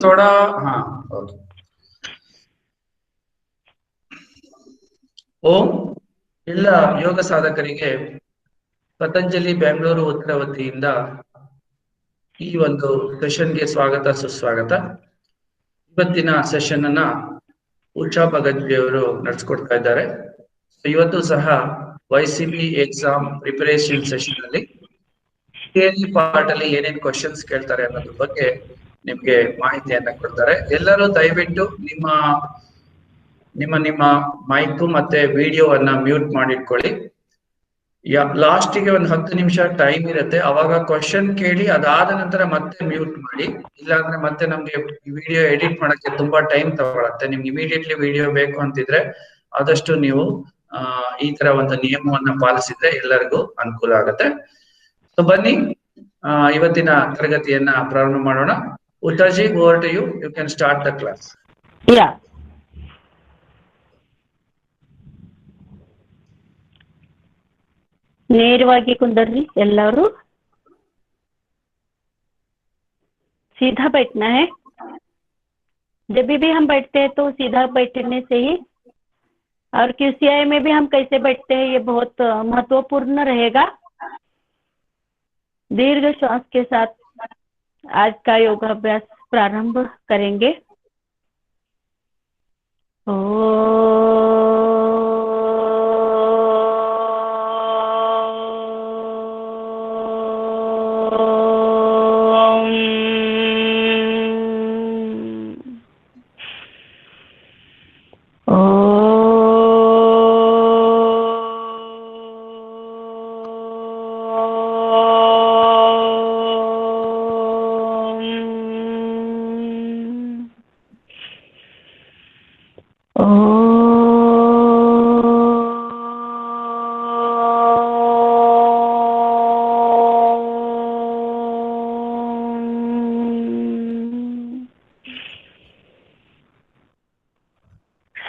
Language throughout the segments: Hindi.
थोड़ा हाँ ओके। ಓಂ ಎಲ್ಲ ಯೋಗ ಸಾಧಕರಿಗೆ ಪತಂಜಲಿ ಬೆಂಗಳೂರು ಉತ್ತರ ವತಿಯಿಂದ ಈ ಒಂದು ಸೆಷನ್ಗೆ ಸ್ವಾಗತ ಸುಸ್ವಾಗತ. ಇವತ್ತಿನ ಸೆಷನ್ ಅನ್ನ ಉಷಾ ಭಗತ್ ಅವರು ನಡೆಸ್ಕೊಡ್ತಾ ಇದ್ದಾರೆ. ಇವತ್ತು ಸಹ YCB ಎಕ್ಸಾಮ್ ಪ್ರಿಪರೇಷನ್ ಸೆಷನ್ ಅಲ್ಲಿ ಥಿಯರಿ ಪಾರ್ಟ್ ಅಲ್ಲಿ ಏನೇನು ಕ್ವಶನ್ಸ್ ಕೇಳ್ತಾರೆ ಅನ್ನೋದ್ರ ಬಗ್ಗೆ ನಿಮ್ಗೆ ಮಾಹಿತಿಯನ್ನ ಕೊಡ್ತಾರೆ. ಎಲ್ಲರೂ ದಯವಿಟ್ಟು ನಿಮ್ಮ ನಿಮ್ಮ ನಿಮ್ಮ ಮೈಕ್ ಮತ್ತೆ ವಿಡಿಯೋವನ್ನ ಮ್ಯೂಟ್ ಮಾಡಿಟ್ಕೊಳ್ಳಿ. ಲಾಸ್ಟಿಗೆ ಒಂದು 10 ನಿಮಿಷ ಟೈಮ್ ಇರುತ್ತೆ, ಅವಾಗ ಕ್ವಶನ್ ಕೇಳಿ ಅದಾದ ನಂತರ ಮತ್ತೆ ಮ್ಯೂಟ್ ಮಾಡಿ. ಇಲ್ಲಾಂದ್ರೆ ಮತ್ತೆ ನಮ್ಗೆ ವಿಡಿಯೋ ಎಡಿಟ್ ಮಾಡಕ್ಕೆ ತುಂಬಾ ಟೈಮ್ ತಗೊಳತ್ತೆ. ನಿಮ್ಗೆ ಇಮಿಡಿಯೇಟ್ಲಿ ವಿಡಿಯೋ ಬೇಕು ಅಂತಿದ್ರೆ ಆದಷ್ಟು ನೀವು ಈ ತರ ಒಂದು ನಿಯಮವನ್ನ ಪಾಲಿಸಿದ್ರೆ ಎಲ್ಲರಿಗೂ ಅನುಕೂಲ ಆಗುತ್ತೆ. ಸೊ ಬನ್ನಿ ಇವತ್ತಿನ ತರಗತಿಯನ್ನ ಪ್ರಾರಂಭ ಮಾಡೋಣ. Usha ji, over to you. You can start the class. ನೇರವಾಗಿ कुंदर्री, ಎಲ್ಲರೂ सीधा बैठना है। जब भी हम बैठते हैं तो सीधा बैठने से ही, और QCI में भी हम कैसे बैठते हैं ये बहुत महत्वपूर्ण रहेगा। दीर्घ श्वास के साथ आज का योगाभ्यास प्रारंभ करेंगे।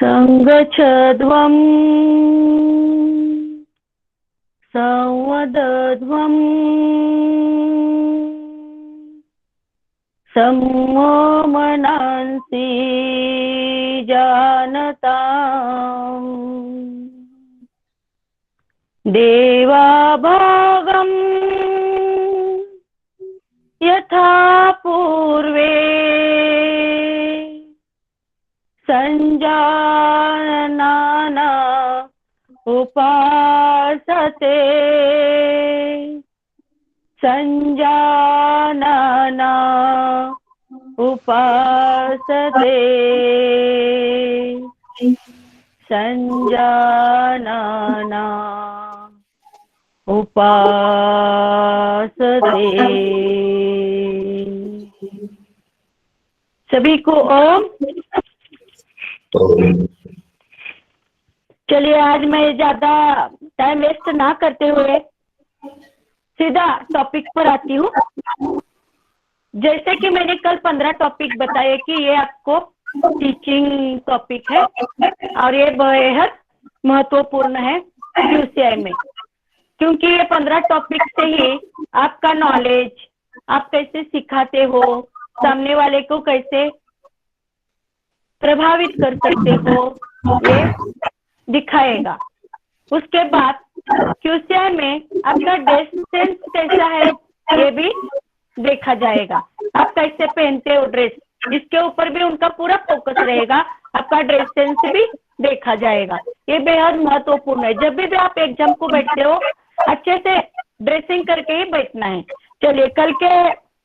संगच्छध्वं संवदध्वं सम्मोमनांसि जानताम् देवाभागं यथा पूर्वे संजानना उपासते संजानना उपासते संजानना उपासते। सभी को ओम। चलिए आज मैं ज्यादा टाइम वेस्ट ना करते हुए सीधा टॉपिक पर आती हूँ। जैसे कि मैंने कल 15 टॉपिक बताए कि ये आपको टीचिंग टॉपिक है और ये बेहद महत्वपूर्ण है QCI में, क्योंकि ये 15 टॉपिक से ही आपका नॉलेज, आप कैसे सिखाते हो, सामने वाले को कैसे प्रभावित कर सकते हो, ये दिखाएगा। उसके बाद QCI में आपका ड्रेस सेंस कैसा है ये भी देखा जाएगा। आप कैसे पहनते हो ड्रेस, इसके ऊपर भी उनका पूरा फोकस रहेगा। आपका ड्रेस सेंस भी देखा जाएगा। ये बेहद महत्वपूर्ण है। जब भी आप एग्जाम को बैठते हो अच्छे से ड्रेसिंग करके ही बैठना है। चलिए कल के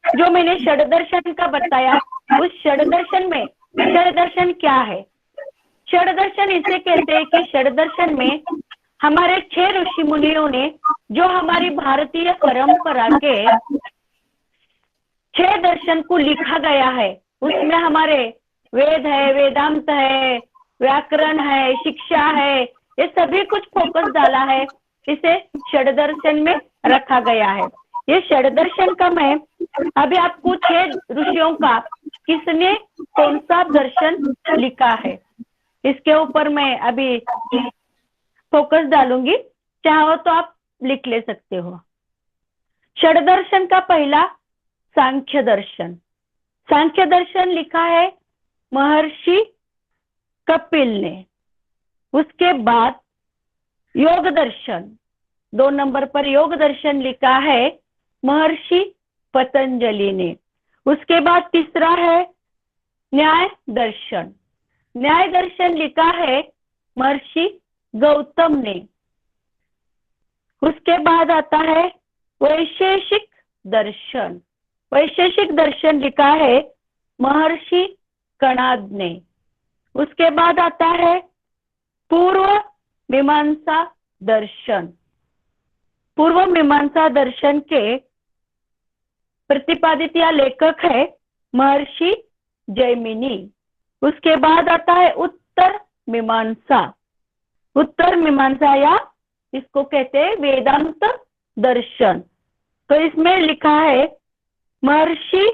जो मैंने षड्दर्शन का बताया, उस षड्दर्शन में षड्दर्शन क्या है? षड्दर्शन इसे कहते हैं कि षड्दर्शन में हमारे 6 ऋषि मुनियों ने जो हमारी भारतीय परंपरा के 6 दर्शन को लिखा गया है, उसमें हमारे वेद है, वेदांत है, व्याकरण है, शिक्षा है, ये सभी कुछ फोकस डाला है। इसे षड्दर्शन में रखा गया है। ये षड्दर्शन का मैं अभी आपको 6 ऋषियों का किसने कौन सा दर्शन लिखा है इसके ऊपर मैं अभी फोकस डालूंगी। चाहो तो आप लिख ले सकते हो। षड्दर्शन का पहला सांख्य दर्शन। सांख्य दर्शन लिखा है महर्षि कपिल ने। उसके बाद योग दर्शन, 2 नंबर पर योग दर्शन लिखा है महर्षि पतंजलि ने। उसके बाद तीसरा है न्याय दर्शन। न्याय दर्शन लिखा है महर्षि गौतम ने। उसके बाद आता है वैशेषिक दर्शन। वैशेषिक दर्शन लिखा है महर्षि कणाद ने। उसके बाद आता है पूर्व मीमांसा दर्शन। पूर्व मीमांसा दर्शन के प्रतिपादित या लेखक है महर्षि जैमिनी। उसके बाद आता है उत्तर मीमांसा। उत्तर मीमांसा या इसको कहते हैं वेदांत दर्शन। तो इसमें लिखा है महर्षि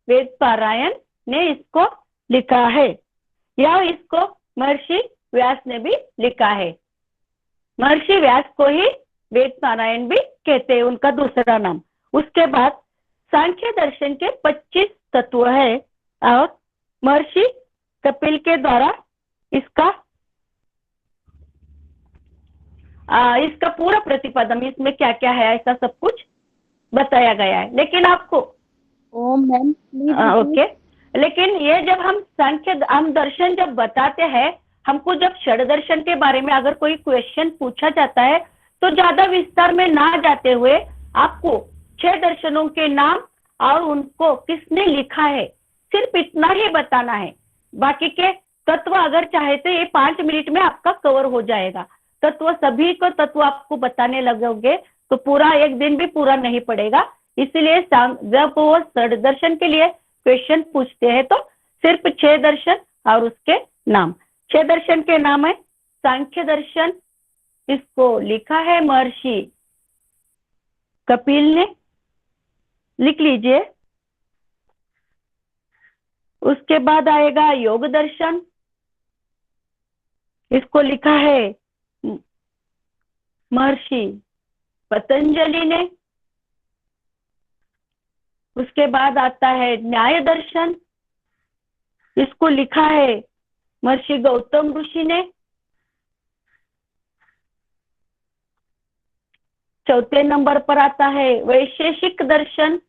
वेद पारायण ने इसको लिखा है, या इसको महर्षि व्यास ने भी लिखा है। महर्षि व्यास को ही वेद पारायण भी कहते हैं, उनका दूसरा नाम। उसके बाद सांख्य दर्शन के 25 तत्व है और महर्षि कपिल के द्वारा इसका पूरा प्रतिपादन, इसमें क्या क्या है ऐसा सब कुछ बताया गया है। लेकिन आपको मैम ओके, लेकिन ये जब हम दर्शन जब बताते हैं, हमको जब षड दर्शन के बारे में अगर कोई क्वेश्चन पूछा जाता है तो ज्यादा विस्तार में ना जाते हुए आपको 6 दर्शनों के नाम और उनको किसने लिखा है सिर्फ इतना ही बताना है। बाकी के तत्व अगर चाहे तो ये 5 मिनट में आपका कवर हो जाएगा। तत्व सभी को तत्व आपको बताने लगोगे तो पूरा एक दिन भी पूरा नहीं पड़ेगा। इसलिए जब वो षड दर्शन के लिए क्वेश्चन पूछते हैं तो सिर्फ 6 दर्शन और उसके नाम। 6 दर्शन के नाम है सांख्य दर्शन, इसको लिखा है महर्षि कपिल ने, लिख लीजिए। उसके बाद आएगा योग दर्शन, इसको लिखा है महर्षि पतंजलि ने। उसके बाद आता है न्याय दर्शन, इसको लिखा है महर्षि गौतम ऋषि ने। चौथे नंबर पर आता है वैशेषिक दर्शन,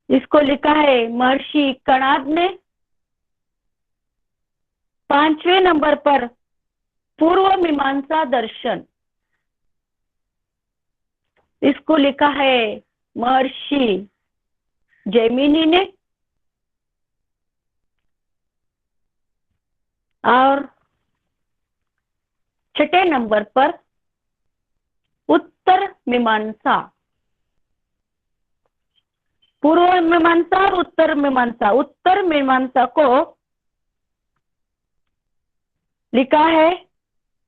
इसको लिखा है महर्षि कणाद ने। 5वें नंबर पर पूर्व मीमांसा दर्शन, इसको लिखा है महर्षि जैमिनी ने। और 6ठे नंबर पर उत्तर मीमांसा। पूर्व मीमांसा और उत्तर मीमांसा। उत्तर मीमांसा को लिखा है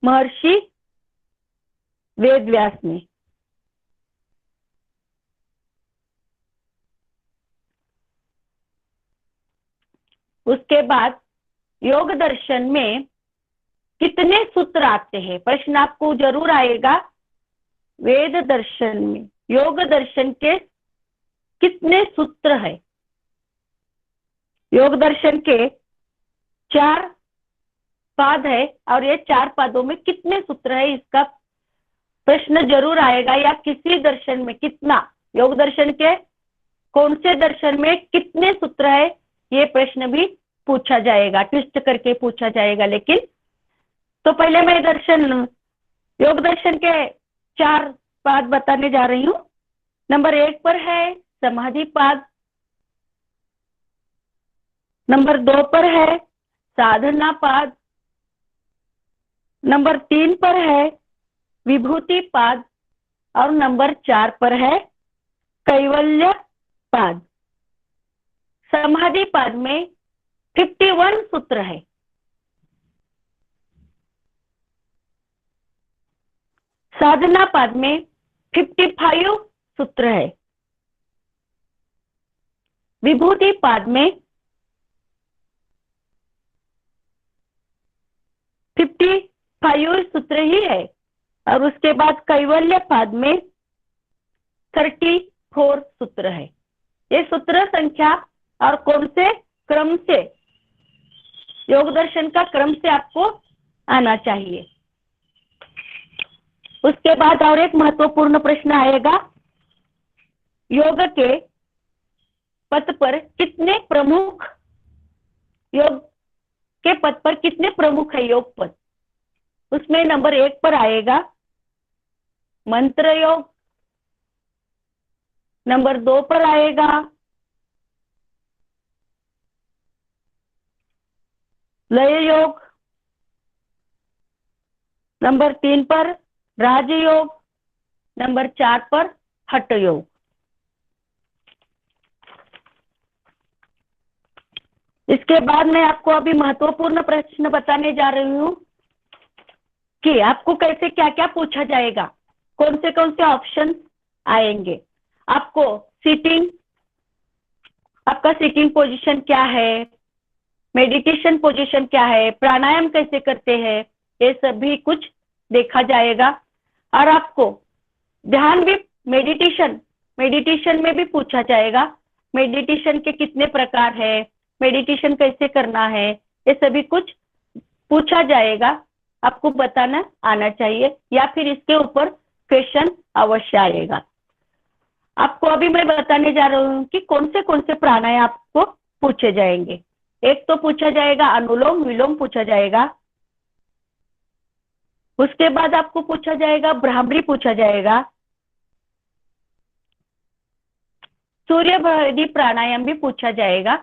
महर्षि वेद व्यास ने। उसके बाद योग दर्शन में कितने सूत्र आते हैं, प्रश्न आपको जरूर आएगा। वेद दर्शन में योग दर्शन के कितने सूत्र है? योग दर्शन के 4 पाद है और ये 4 पादों में कितने सूत्र है, इसका प्रश्न जरूर आएगा। या किसी दर्शन में कितना, योग दर्शन के कौन से दर्शन में कितने सूत्र है, ये प्रश्न भी पूछा जाएगा, ट्विस्ट करके पूछा जाएगा। लेकिन तो पहले मैं योग दर्शन के 4 पाद बताने जा रही हूँ। नंबर 1 पर है समाधि पाद, नंबर 2 पर है साधना पाद, नंबर 3 पर है विभूति पाद और नंबर 4 पर है कैवल्य पाद। समाधि पाद में 51 सूत्र है। साधना पाद में 55 सूत्र है। विभूति पाद में 55 सूत्र ही है और उसके बाद कैवल्य पाद में 34 सूत्र है। ये सूत्र संख्या और कौन से क्रम से, योग दर्शन का क्रम से आपको आना चाहिए। उसके बाद और एक महत्वपूर्ण प्रश्न आएगा, योग के पथ पर कितने प्रमुख, योग के पथ पर कितने प्रमुख है योग पथ। उसमें नंबर 1 पर आएगा मंत्र योग, नंबर 2 पर आएगा लय योग, नंबर 3 पर राजयोग, नंबर 4 पर हठ योग। इसके बाद मैं आपको अभी महत्वपूर्ण प्रश्न बताने जा रही हूं कि आपको कैसे क्या क्या पूछा जाएगा, कौन से ऑप्शन आएंगे। आपको सीटिंग, आपका सीटिंग पोजीशन क्या है, मेडिटेशन पोजीशन क्या है, प्राणायाम कैसे करते हैं, ये सभी कुछ देखा जाएगा। और आपको ध्यान भी, मेडिटेशन में भी पूछा जाएगा, मेडिटेशन के कितने प्रकार है, मेडिटेशन कैसे करना है, ये सभी कुछ पूछा जाएगा। आपको बताना आना चाहिए या फिर इसके ऊपर क्वेश्चन अवश्य आएगा। आपको अभी मैं बताने जा रही हूँ कि कौन से प्राणायाम आपको पूछे जाएंगे। एक तो पूछा जाएगा अनुलोम विलोम पूछा जाएगा, उसके बाद आपको पूछा जाएगा भ्रामरी पूछा जाएगा, सूर्य भृदी प्राणायाम भी पूछा जाएगा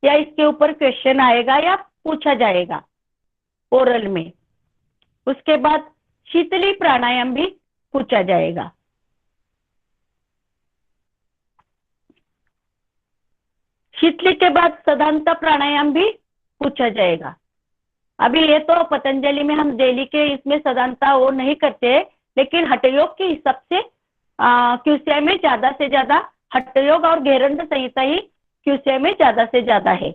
या इसके ऊपर क्वेश्चन आएगा या पूछा जाएगा ओरल में। उसके बाद शीतली प्राणायाम भी पूछा जाएगा। शीतली के बाद सदांता प्राणायाम भी पूछा जाएगा। अभी ये तो पतंजलि में हम डेली के इसमें सदांता वो नहीं करते, लेकिन हठयोग के हिसाब से क्यूसीआई में ज्यादा से ज्यादा हठयोग और घेरंड संहिता ही क्यूसीआई में ज्यादा से ज्यादा है।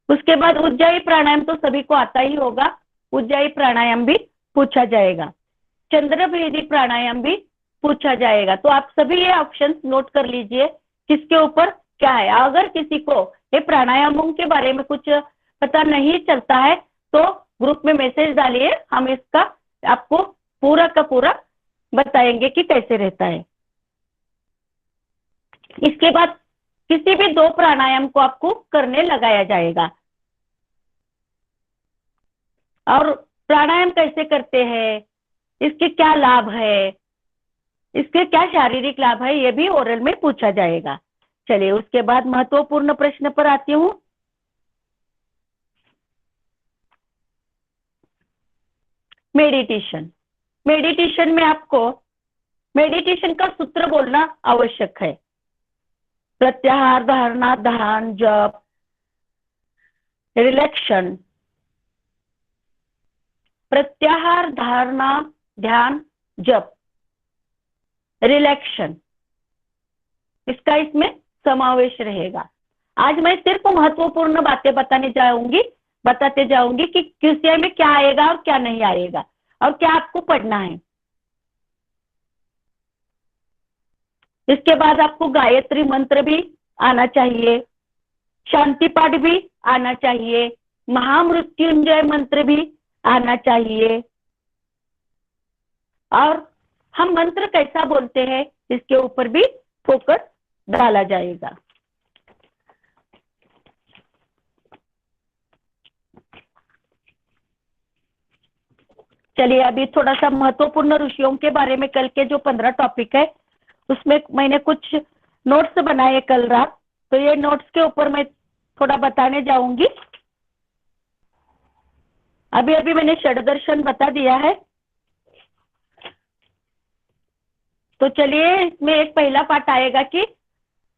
उसके बाद उज्जाई प्राणायाम तो सभी को आता ही होगा, उज्जाई प्राणायाम भी पूछा जाएगा। चंद्रभेदी प्राणायाम भी पूछा जाएगा। तो आप सभी ये ऑप्शंस नोट कर लीजिए किसके ऊपर क्या है। अगर किसी को ये प्राणायामों के बारे में कुछ पता नहीं चलता है तो ग्रुप में मैसेज डालिए, हम इसका आपको पूरा का पूरा बताएंगे कि कैसे रहता है। इसके बाद किसी भी 2 प्राणायाम को आपको करने लगाया जाएगा। और प्राणायाम कैसे करते हैं, इसके क्या लाभ है, इसके क्या शारीरिक लाभ है, ये भी ओरल में पूछा जाएगा। चलिए उसके बाद महत्वपूर्ण प्रश्न पर आती हूँ। मेडिटेशन में आपको मेडिटेशन का सूत्र बोलना आवश्यक है। प्रत्याहार, धारणा, ध्यान, जप, रिलैक्शन। प्रत्याहार, धारणा, ध्यान, जप, रिलैक्शन, इसका इसमें समावेश रहेगा। आज मैं सिर्फ महत्वपूर्ण बातें बताते जाऊंगी कि क्यूसीआई में क्या आएगा और क्या नहीं आएगा और क्या आपको पढ़ना है। इसके बाद आपको गायत्री मंत्र भी आना चाहिए, शांति पाठ भी आना चाहिए, महामृत्युंजय मंत्र भी आना चाहिए। और हम मंत्र कैसा बोलते हैं इसके ऊपर भी फोकस डाला जाएगा। चलिए अभी थोड़ा सा महत्वपूर्ण ऋषियों के बारे में, कल के जो 15 टॉपिक है उसमें मैंने कुछ नोट्स बनाए कल रात, तो ये नोट्स के ऊपर मैं थोड़ा बताने जाऊंगी। अभी मैंने षड्दर्शन बता दिया है, तो चलिए इसमें एक पहला पाठ आएगा कि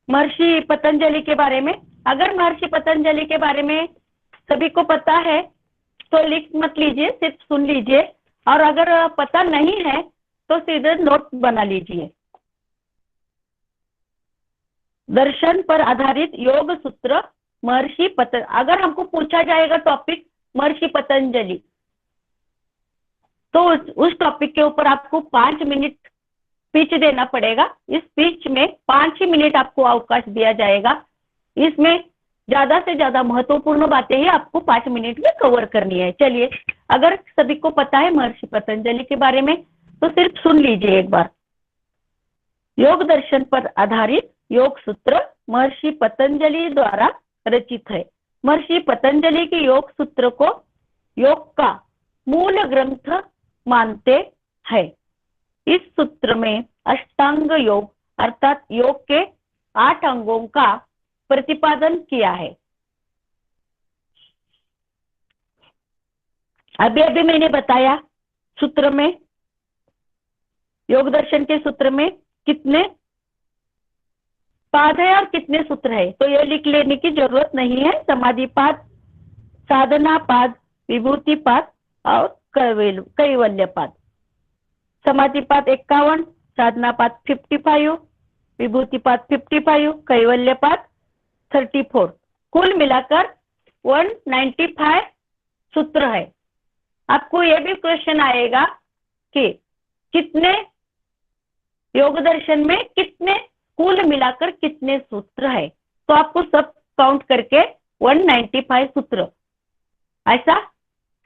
महर्षि पतंजलि के बारे में। अगर महर्षि पतंजलि के बारे में सभी को पता है तो लिख मत लीजिए, सिर्फ सुन लीजिए, और अगर पता नहीं है तो सीधे नोट बना लीजिए। दर्शन पर आधारित योग सूत्र महर्षि अगर हमको पूछा जाएगा टॉपिक महर्षि पतंजलि। तो उस टॉपिक के ऊपर आपको 5 मिनट स्पीच देना पड़ेगा। इस स्पीच में 5 ही मिनट आपको अवकाश दिया जाएगा। इसमें ज्यादा से ज्यादा महत्वपूर्ण बातें ही आपको 5 मिनट में कवर करनी है। चलिए, अगर सभी को पता है महर्षि पतंजलि के बारे में तो सिर्फ सुन लीजिए एक बार। योग दर्शन पर आधारित योग सूत्र महर्षि पतंजलि द्वारा रचित है। महर्षि पतंजलि के योग सूत्र को योग का मूल ग्रंथ मानते हैं। इस सूत्र में अष्टांग योग अर्थात योग के 8 अंगों का प्रतिपादन किया है। अभी अभी मैंने बताया सूत्र में, योग दर्शन के सूत्र में कितने पाद है और कितने सूत्र है, तो ये लिख लेने की जरूरत नहीं है। समाधि पाद, साधना पाद, विभूति पाद और कैवल्य पाद। समाधि पाद 51, साधना पाद 55, विभूति पाद 55, कैवल्य पाद 34। कुल मिलाकर 195 सूत्र है। आपको यह भी क्वेश्चन आएगा कि कितने योग दर्शन में कितने कुल मिलाकर कितने सूत्र है, तो आपको सब काउंट करके 195 सूत्र ऐसा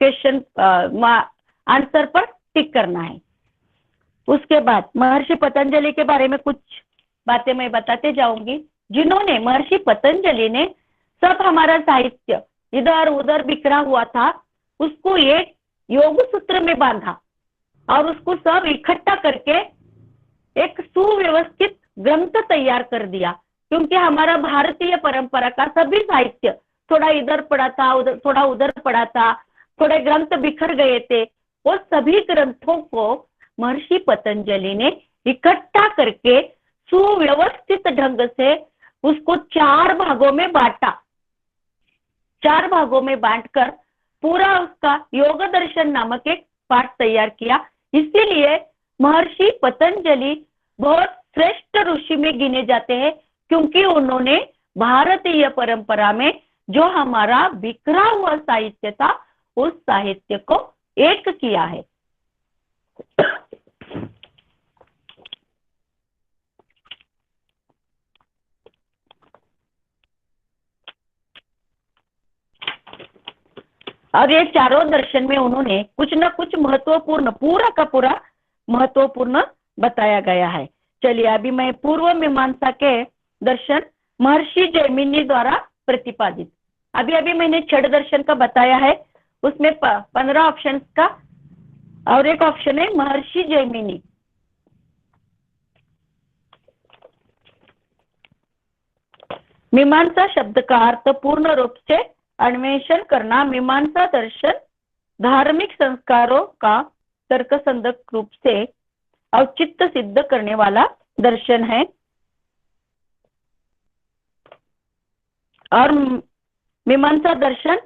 क्वेश्चन आंसर पर टिक करना है। उसके बाद महर्षि पतंजलि के बारे में कुछ बातें मैं बताते जाऊंगी। जिन्होंने महर्षि पतंजलि ने सब हमारा साहित्य इधर उधर बिखरा हुआ था उसको एक योग सूत्र में बांधा और उसको सब इकट्ठा करके एक सुव्यवस्थित ग्रंथ तैयार कर दिया। क्योंकि हमारा भारतीय परंपरा का सभी साहित्य थोड़ा इधर पड़ा था, उधर थोड़ा उधर पड़ा था, थोड़े ग्रंथ बिखर गए थे। वो सभी ग्रंथों को महर्षि पतंजलि ने इकट्ठा करके सुव्यवस्थित ढंग से उसको 4 भागों में बांटा। 4 भागों में बांटकर पूरा उसका योग दर्शन नामक एक पाठ तैयार किया। इसीलिए महर्षि पतंजलि बहुत श्रेष्ठ ऋषि में गिने जाते हैं, क्योंकि उन्होंने भारतीय परंपरा में जो हमारा बिखरा हुआ साहित्य था उस साहित्य को एक किया है। और ये चारों दर्शन में उन्होंने कुछ न कुछ महत्वपूर्ण, पूरा का पूरा महत्वपूर्ण बताया गया है। चलिए, अभी मैं पूर्व मीमांसा के दर्शन महर्षि जैमिनी द्वारा प्रतिपादित, अभी अभी मैंने छठ दर्शन का बताया है, उसमें 15 ऑप्शन का और एक ऑप्शन है महर्षि जैमिनी। मीमांसा शब्द का अर्थ पूर्ण रूप से अन्वेषण करना। मीमांसा दर्शन धार्मिक संस्कारों का तर्कसंगत रूप से औचित्य सिद्ध करने वाला दर्शन है। और मीमांसा दर्शन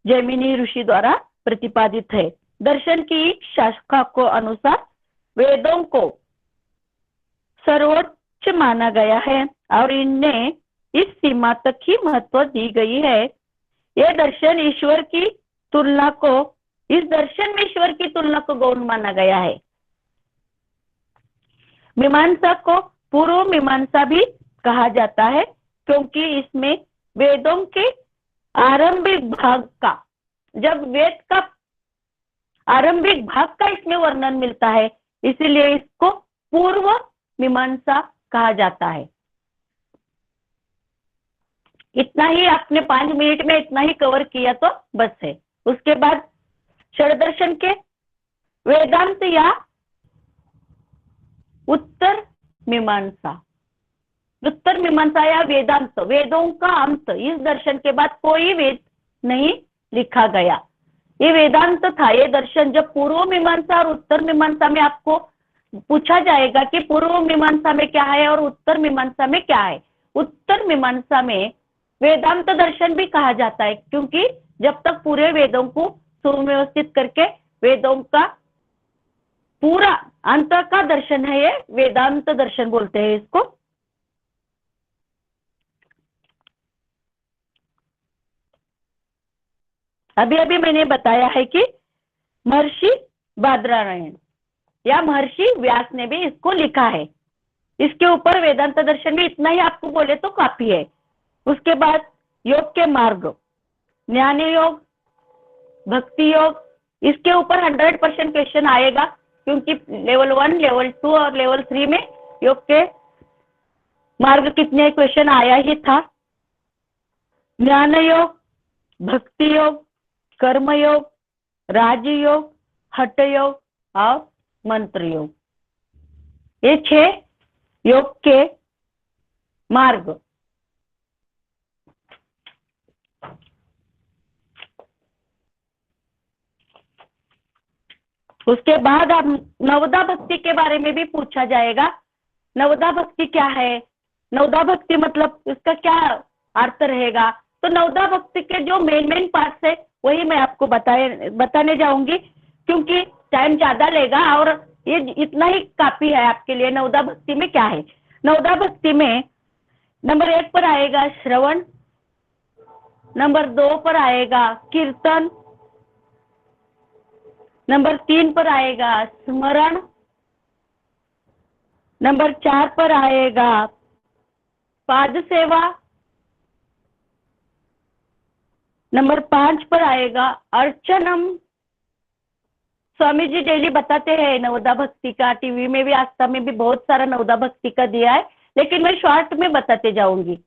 जैमिनी ऋषि द्वारा प्रतिपादित है। दर्शन की शाखा को अनुसार वेदों को सर्वोच्च माना गया है और इनने इस सीमा तक ही महत्व दी गई है। यह दर्शन ईश्वर की तुलना को, इस दर्शन में ईश्वर की तुलना को गौण माना गया है। मीमांसा को पूर्व मीमांसा भी कहा जाता है, क्योंकि इसमें वेदों के आरंभिक भाग का, जब वेद का आरंभिक भाग का इसमें वर्णन मिलता है, इसीलिए इसको पूर्व मीमांसा कहा जाता है। इतना ही आपने 5 मिनट में इतना ही कवर किया तो बस है। उसके बाद षड्दर्शन के वेदांत या उत्तर मीमांसा, उत्तर मीमांसा या वेदांत, वेदों का अंत। इस दर्शन के बाद कोई वेद नहीं लिखा गया, ये वेदांत था। ये दर्शन जब पूर्व मीमांसा और उत्तर मीमांसा में आपको पूछा जाएगा कि पूर्व मीमांसा में क्या है और उत्तर मीमांसा में क्या है, उत्तर मीमांसा में वेदांत दर्शन भी कहा जाता है, क्योंकि जब तक पूरे वेदों को सुव्यवस्थित करके वेदों का पूरा अंत का दर्शन है, ये वेदांत दर्शन बोलते हैं इसको। अभी अभी मैंने बताया है कि महर्षि बादरायण या महर्षि व्यास ने भी इसको लिखा है। इसके ऊपर वेदांत दर्शन में इतना ही आपको बोले तो काफी है। उसके बाद योग के मार्ग, ज्ञान योग, भक्ति योग, इसके ऊपर 100% क्वेश्चन आएगा, क्योंकि लेवल 1, लेवल 2 और लेवल 3 में योग के मार्ग कितने क्वेश्चन आया ही था। ज्ञान योग, भक्ति योग, कर्म योग, राजयोग, हठ योग और मंत्र योग, ये 6 योग के मार्ग। उसके बाद अब नवदा भक्ति के बारे में भी पूछा जाएगा। नवदा भक्ति क्या है, नवदा भक्ति मतलब इसका क्या अर्थ रहेगा। तो नवदा भक्ति के जो मेन पार्ट्स है वही मैं आपको बताने जाऊंगी, क्योंकि टाइम ज्यादा लेगा और ये इतना ही काफी है आपके लिए। नवदा भक्ति में क्या है, नवदा भक्ति में नंबर 1 पर आएगा श्रवण, नंबर 2 पर आएगा कीर्तन, नंबर 3 पर आएगा स्मरण, नंबर 4 पर आएगा पाद सेवा, नंबर 5 पर आएगा अर्चनम। स्वामी जी डेली बताते हैं नवदा भक्ति का, टीवी में भी, आस्था में भी बहुत सारा नवदा भक्ति का दिया है, लेकिन मैं शॉर्ट में बताते जाऊंगी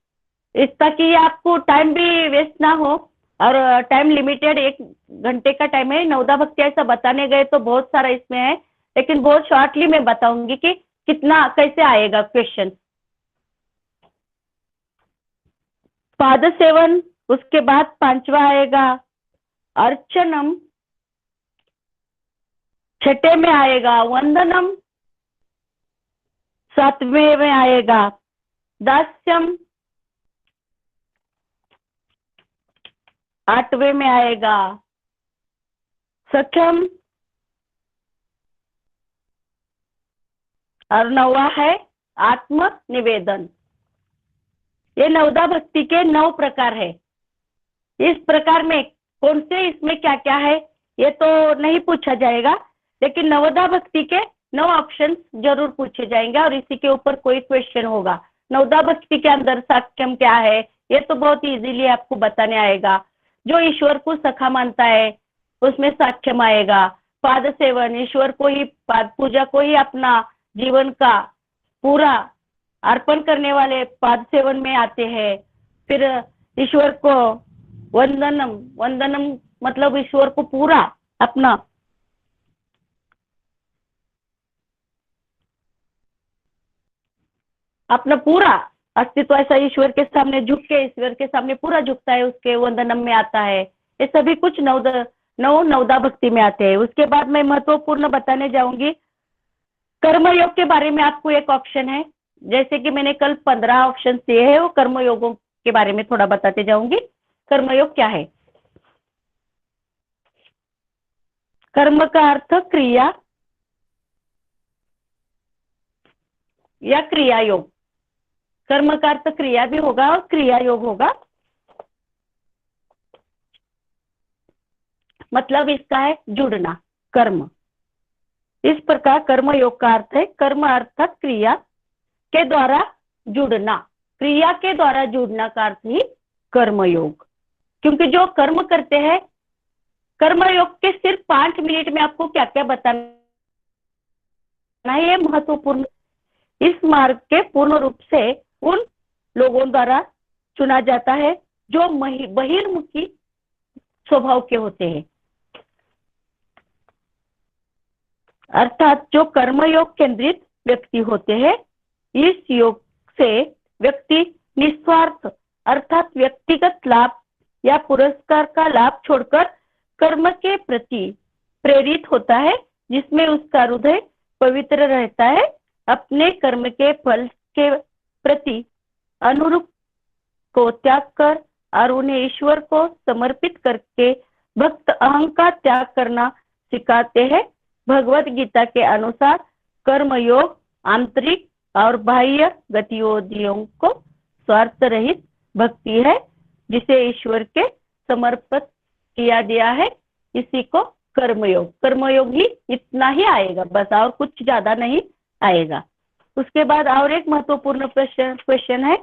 इस, ताकि आपको टाइम भी वेस्ट ना हो। और टाइम लिमिटेड 1 घंटे का टाइम है। नवदा भक्ति ऐसा बताने गए तो बहुत सारा इसमें है, लेकिन बहुत शॉर्टली मैं बताऊंगी कि कितना कैसे आएगा क्वेश्चन। पाद सेवन, उसके बाद 5वां आएगा अर्चनम, 6ठे में आएगा वंदनम, 7वें में आएगा दास्यम, 8वें में आएगा सख्यम और 9वां है आत्म निवेदन। ये नवदा भक्ति के 9 प्रकार है। इस प्रकार में कौन से, इसमें क्या क्या है ये तो नहीं पूछा जाएगा, लेकिन नवदा भक्ति के 9 ऑप्शन जरूर पूछे जाएंगे और इसी के ऊपर कोई क्वेश्चन होगा। नवदा भक्ति के अंदर साक्ष्यम क्या है ये तो बहुत इजीली आपको बताने आएगा। जो ईश्वर को सखा मानता है उसमें साक्ष्यम आएगा। पाद सेवन, ईश्वर को ही, पाद पूजा को ही अपना जीवन का पूरा अर्पण करने वाले पाद सेवन में आते हैं। फिर ईश्वर को वंदनम, वंदनम मतलब ईश्वर को पूरा अपना पूरा अस्तित्व ऐसा ईश्वर के सामने झुक के, ईश्वर के सामने पूरा झुकता है, उसके वंदनम में आता है। ये सभी कुछ नवदा भक्ति में आते हैं। उसके बाद मैं महत्वपूर्ण बताने जाऊंगी कर्मयोग के बारे में। आपको एक ऑप्शन है, जैसे कि मैंने कल 15 ऑप्शन दिए हैं, वो कर्मयोगों के बारे में थोड़ा बताते जाऊंगी। कर्मयोग क्या है, कर्म का अर्थ क्रिया या क्रिया योग। कर्म का अर्थ क्रिया भी होगा और क्रिया योग होगा। मतलब इसका है जुड़ना, कर्म। इस प्रकार कर्म योग का अर्थ है कर्म अर्थात क्रिया के द्वारा जुड़ना, क्रिया के द्वारा जुड़ना का अर्थ ही कर्म योग। क्योंकि जो कर्म करते हैं, कर्म योग के सिर्फ 5 मिनट में आपको क्या क्या बताना है, ये महत्वपूर्ण। इस मार्ग के पूर्ण रूप से उन लोगों द्वारा चुना जाता है जो बहिर्मुखी स्वभाव के होते हैं, अर्थात जो कर्मयोग केंद्रित व्यक्ति होते हैं। इस योग से व्यक्ति निस्वार्थ अर्थात व्यक्तिगत लाभ या पुरस्कार का लाभ छोड़कर कर्म के प्रति प्रेरित होता है, जिसमें उसका हृदय पवित्र रहता है। अपने कर्म के फल के प्रति अनुरूप को त्याग कर और उन्हें ईश्वर को समर्पित करके भक्त अहंकार का त्याग करना सिखाते हैं। भगवत गीता के अनुसार कर्म योग आंतरिक और बाह्य गतिविधियों को स्वार्थ रहित भक्ति है, जिसे ईश्वर के समर्पित क्रिया दिया है, इसी को कर्मयोग, कर्मयोग ही इतना ही आएगा बस, और कुछ ज्यादा नहीं आएगा। उसके बाद और एक महत्वपूर्ण क्वेश्चन है,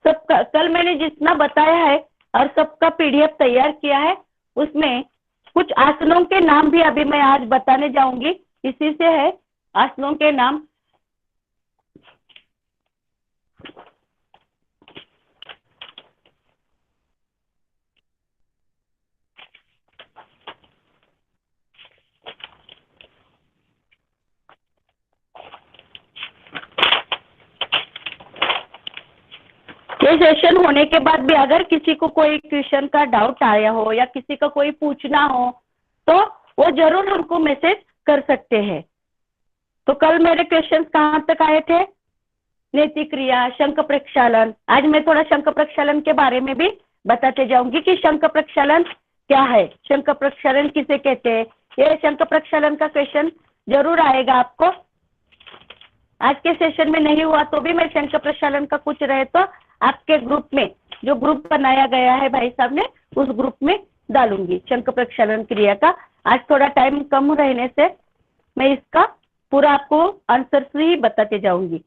सबका कल मैंने जितना बताया है और सबका पीडीएफ तैयार किया है, उसमें कुछ आसनों के नाम भी अभी मैं आज बताने जाऊंगी, इसी से है आसनों के नाम। ये सेशन होने के बाद भी अगर किसी को कोई क्वेश्चन का डाउट आया हो या किसी का कोई पूछना हो तो वो जरूर हमको मैसेज कर सकते हैं। तो कल मेरे क्वेश्चन कहाँ तक आए थे? नेति क्रिया, शंख प्रक्षालन। आज मैं थोड़ा शंख प्रक्षालन के बारे में भी बताते जाऊंगी कि शंख प्रक्षालन क्या है, शंख प्रक्षालन किसे कहते हैं। ये शंख प्रक्षालन का क्वेश्चन जरूर आएगा आपको। आज के सेशन में नहीं हुआ तो भी मैं शंख प्रक्षालन का कुछ रहे तो आपके ग्रुप में, जो ग्रुप बनाया गया है भाई साहब ने, उस ग्रुप में डालूंगी शंख प्रक्षालन क्रिया का। आज थोड़ा टाइम कम रहने से मैं इसका पूरा आपको आंसर ही बताते जाऊंगी।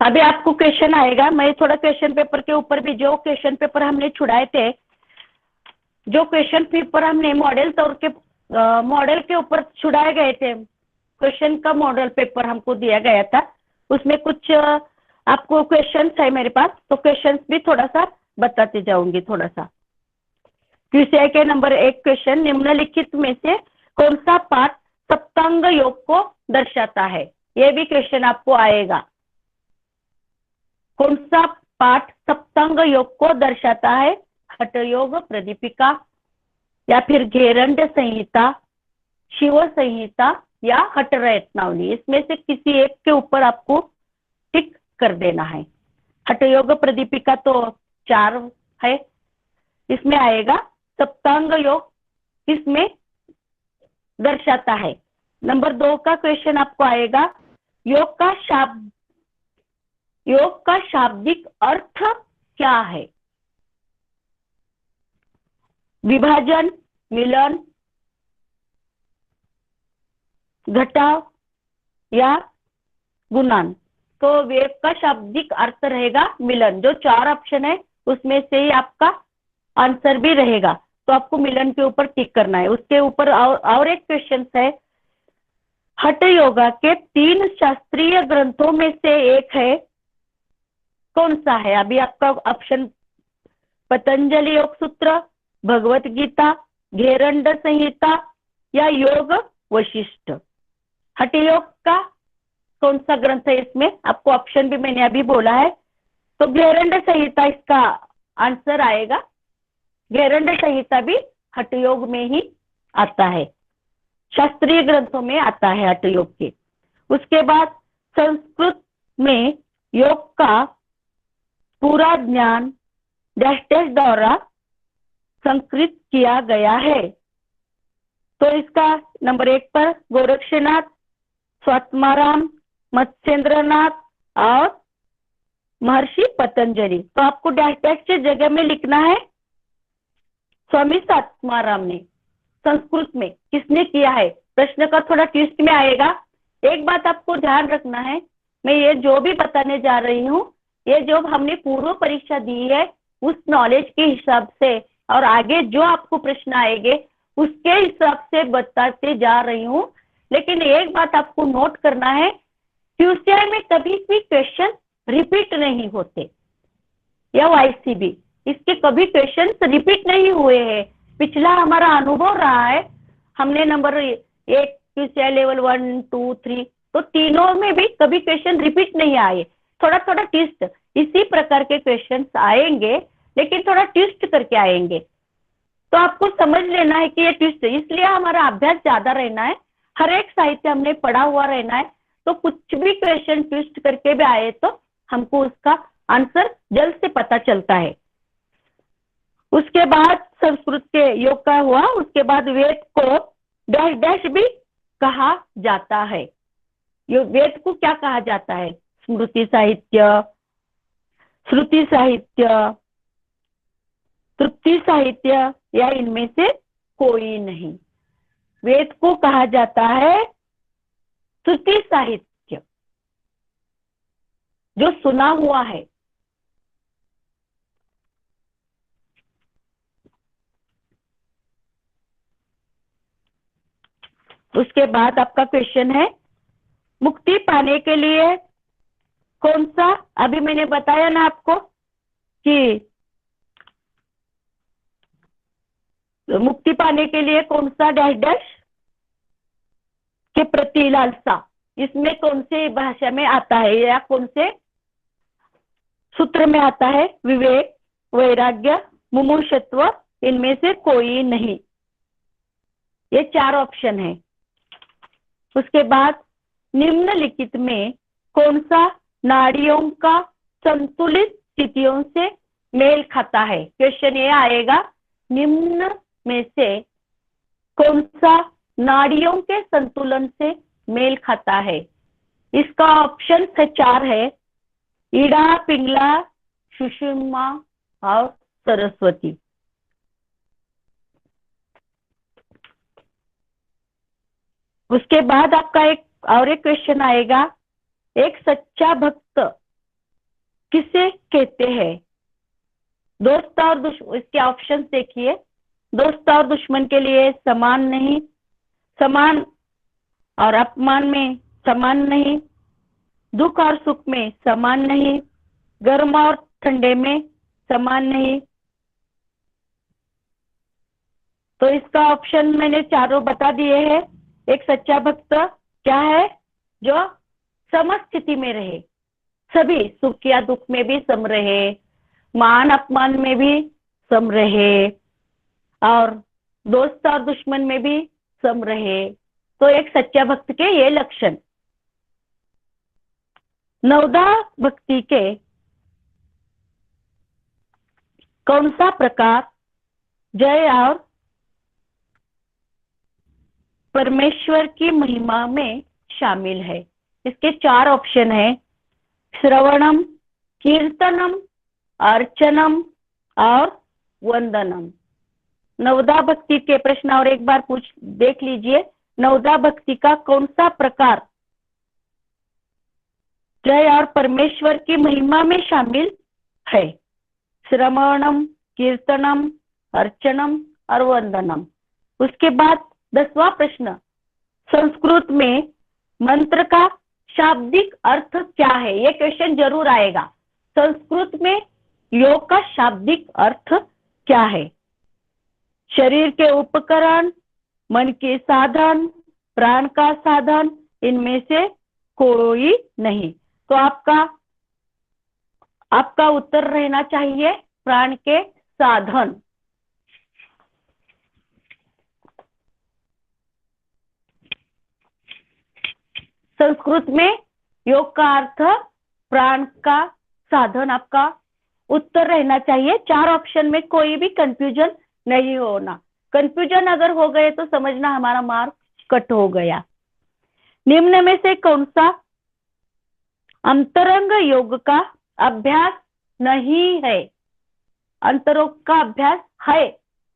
अभी आपको क्वेश्चन आएगा, मैं थोड़ा क्वेश्चन पेपर के ऊपर भी, जो क्वेश्चन पेपर हमने छुड़ाए थे, जो क्वेश्चन पेपर हमने मॉडल तौर के मॉडल के ऊपर छुड़ाए गए थे, क्वेश्चन का मॉडल पेपर हमको दिया गया था, उसमें कुछ आपको क्वेश्चन है मेरे पास, तो क्वेश्चन भी थोड़ा सा बताते जाऊंगी। थोड़ा सा क्यूसीआई के नंबर 1 क्वेश्चन, निम्नलिखित में से कौन सा पाठ सप्तांग योग को दर्शाता है? ये भी क्वेश्चन आपको आएगा। कौन सा पाठ सप्तांग योग को दर्शाता है? हठ योग, प्रदीपिका, या फिर घेरंड संहिता, शिव संहिता या हठ रत्नावली। इसमें से किसी एक के ऊपर आपको टिक कर देना है। हठ योग प्रदीपिका तो 4 है, इसमें आएगा। सप्तांग योग इसमें दर्शाता है। नंबर 2 का क्वेश्चन आपको आएगा, योग का शाब्दिक अर्थ क्या है? विभाजन, मिलन, घटाव या गुणन। तो वेव का शाब्दिक अर्थ रहेगा मिलन। जो 4 ऑप्शन है उसमें से ही आपका आंसर भी रहेगा, तो आपको मिलन के ऊपर टिक करना है। उसके ऊपर और एक क्वेश्चन है, हठ योगा के 3 शास्त्रीय ग्रंथों में से एक है, कौन सा है? अभी आपका ऑप्शन पतंजलि योग सूत्र, भगवत गीता, घेरंड संहिता या योग वशिष्ठ। हठ योग का कौन सा ग्रंथ है? इसमें आपको ऑप्शन भी मैंने अभी बोला है, तो घेरंड संहिता इसका आंसर आएगा। घेरंड संहिता भी हठ योग में ही आता है, शास्त्रीय ग्रंथों में आता है हठ योग के। उसके बाद संस्कृत में योग का पूरा ज्ञान डैश डैश द्वारा संस्कृत किया गया है। तो इसका नंबर 1 पर गोरक्षनाथ, स्वात्माराम, मत्स्येंद्रनाथ और महर्षि पतंजलि। तो आपको डैश डैश के जगह में लिखना है स्वामी स्वात्माराम ने। संस्कृत में किसने किया है? प्रश्न का थोड़ा ट्विस्ट में आएगा। एक बात आपको ध्यान रखना है, मैं ये जो भी बताने जा रही हूँ, ये जो हमने पूर्व परीक्षा दी है उस नॉलेज के हिसाब से और आगे जो आपको प्रश्न आएंगे उसके हिसाब से बताते जा रही हूँ। लेकिन एक बात आपको नोट करना है, क्यूसीआई में कभी भी क्वेश्चन रिपीट नहीं होते, या वाईसीबी इसके कभी क्वेश्चन रिपीट नहीं हुए हैं। पिछला हमारा अनुभव रहा है, हमने नंबर 1 क्यूसीआई लेवल 1, 2, 3 तो तीनों में भी कभी क्वेश्चन रिपीट नहीं आए। थोड़ा थोड़ा ट्विस्ट, इसी प्रकार के क्वेश्चंस आएंगे लेकिन थोड़ा ट्विस्ट करके आएंगे, तो आपको समझ लेना है कि ये ट्विस्ट, इसलिए हमारा अभ्यास ज्यादा रहना है। हर एक साहित्य हमने पढ़ा हुआ रहना है, तो कुछ भी क्वेश्चन ट्विस्ट करके भी आए तो हमको उसका आंसर जल्द से पता चलता है। उसके बाद संस्कृत के योग का हुआ, उसके बाद वेद को डैश डैश भी कहा जाता है। ये वेद को क्या कहा जाता है? स्मृति साहित्य, श्रुति साहित्य, तृप्ति साहित्य, या इनमें से कोई नहीं। वेद को कहा जाता है श्रुति साहित्य, जो सुना हुआ है। उसके बाद आपका क्वेश्चन है, मुक्ति पाने के लिए कौन सा, अभी मैंने बताया ना आपको कि मुक्ति पाने के लिए कौन सा डैश डैश के प्रति लालसा, इसमें कौन से भाषा में आता है या कौन से सूत्र में आता है? विवेक, वैराग्य, मुमुक्षुत्व, इनमें से कोई नहीं। ये 4 ऑप्शन है। उसके बाद निम्नलिखित में कौन सा नाड़ियों का संतुलित स्थितियों से मेल खाता है? क्वेश्चन ये आएगा, निम्न में से कौन सा नाड़ियों के संतुलन से मेल खाता है? इसका ऑप्शन 4 है, ईड़ा, पिंगला, सुषुम्ना और सरस्वती। उसके बाद आपका एक क्वेश्चन आएगा, एक सच्चा भक्त किसे कहते हैं? दोस्त और दुश्मन, इसके ऑप्शन देखिए। दोस्त और दुश्मन के लिए समान नहीं, समान और अपमान में समान नहीं, दुख और सुख में समान नहीं, गर्म और ठंडे में समान नहीं। तो इसका ऑप्शन मैंने चारों बता दिए हैं। एक सच्चा भक्त क्या है? जो समस्थिति में रहे, सभी सुख या दुख में भी सम रहे, मान अपमान में भी सम रहे, और दोस्त और दुश्मन में भी सम रहे। तो एक सच्चा भक्त के ये लक्षण। नवदा भक्ति के कौन सा प्रकार जय और परमेश्वर की महिमा में शामिल है? इसके 4 ऑप्शन है, श्रवणम, कीर्तनम, अर्चनम और वंदनम। नवदा भक्ति के प्रश्न और एक बार देख लीजिए। नवदा भक्ति का कौन सा प्रकार जय और परमेश्वर की महिमा में शामिल है? श्रवणम, कीर्तनम, अर्चनम और वंदनम। उसके बाद 10वां प्रश्न, संस्कृत में मंत्र का शाब्दिक अर्थ क्या है? ये क्वेश्चन जरूर आएगा। संस्कृत में योग का शाब्दिक अर्थ क्या है? शरीर के उपकरण, मन के साधन, प्राण का साधन, इनमें से कोई नहीं। तो आपका उत्तर रहना चाहिए प्राण के साधन। संस्कृत में योग का अर्थ प्राण का साधन आपका उत्तर रहना चाहिए। 4 ऑप्शन में कोई भी कंफ्यूजन नहीं होना। कंफ्यूजन अगर हो गए तो समझना हमारा मार्क कट हो गया। निम्न में से कौन सा अंतरंग योग का अभ्यास नहीं है? अंतरंग का अभ्यास है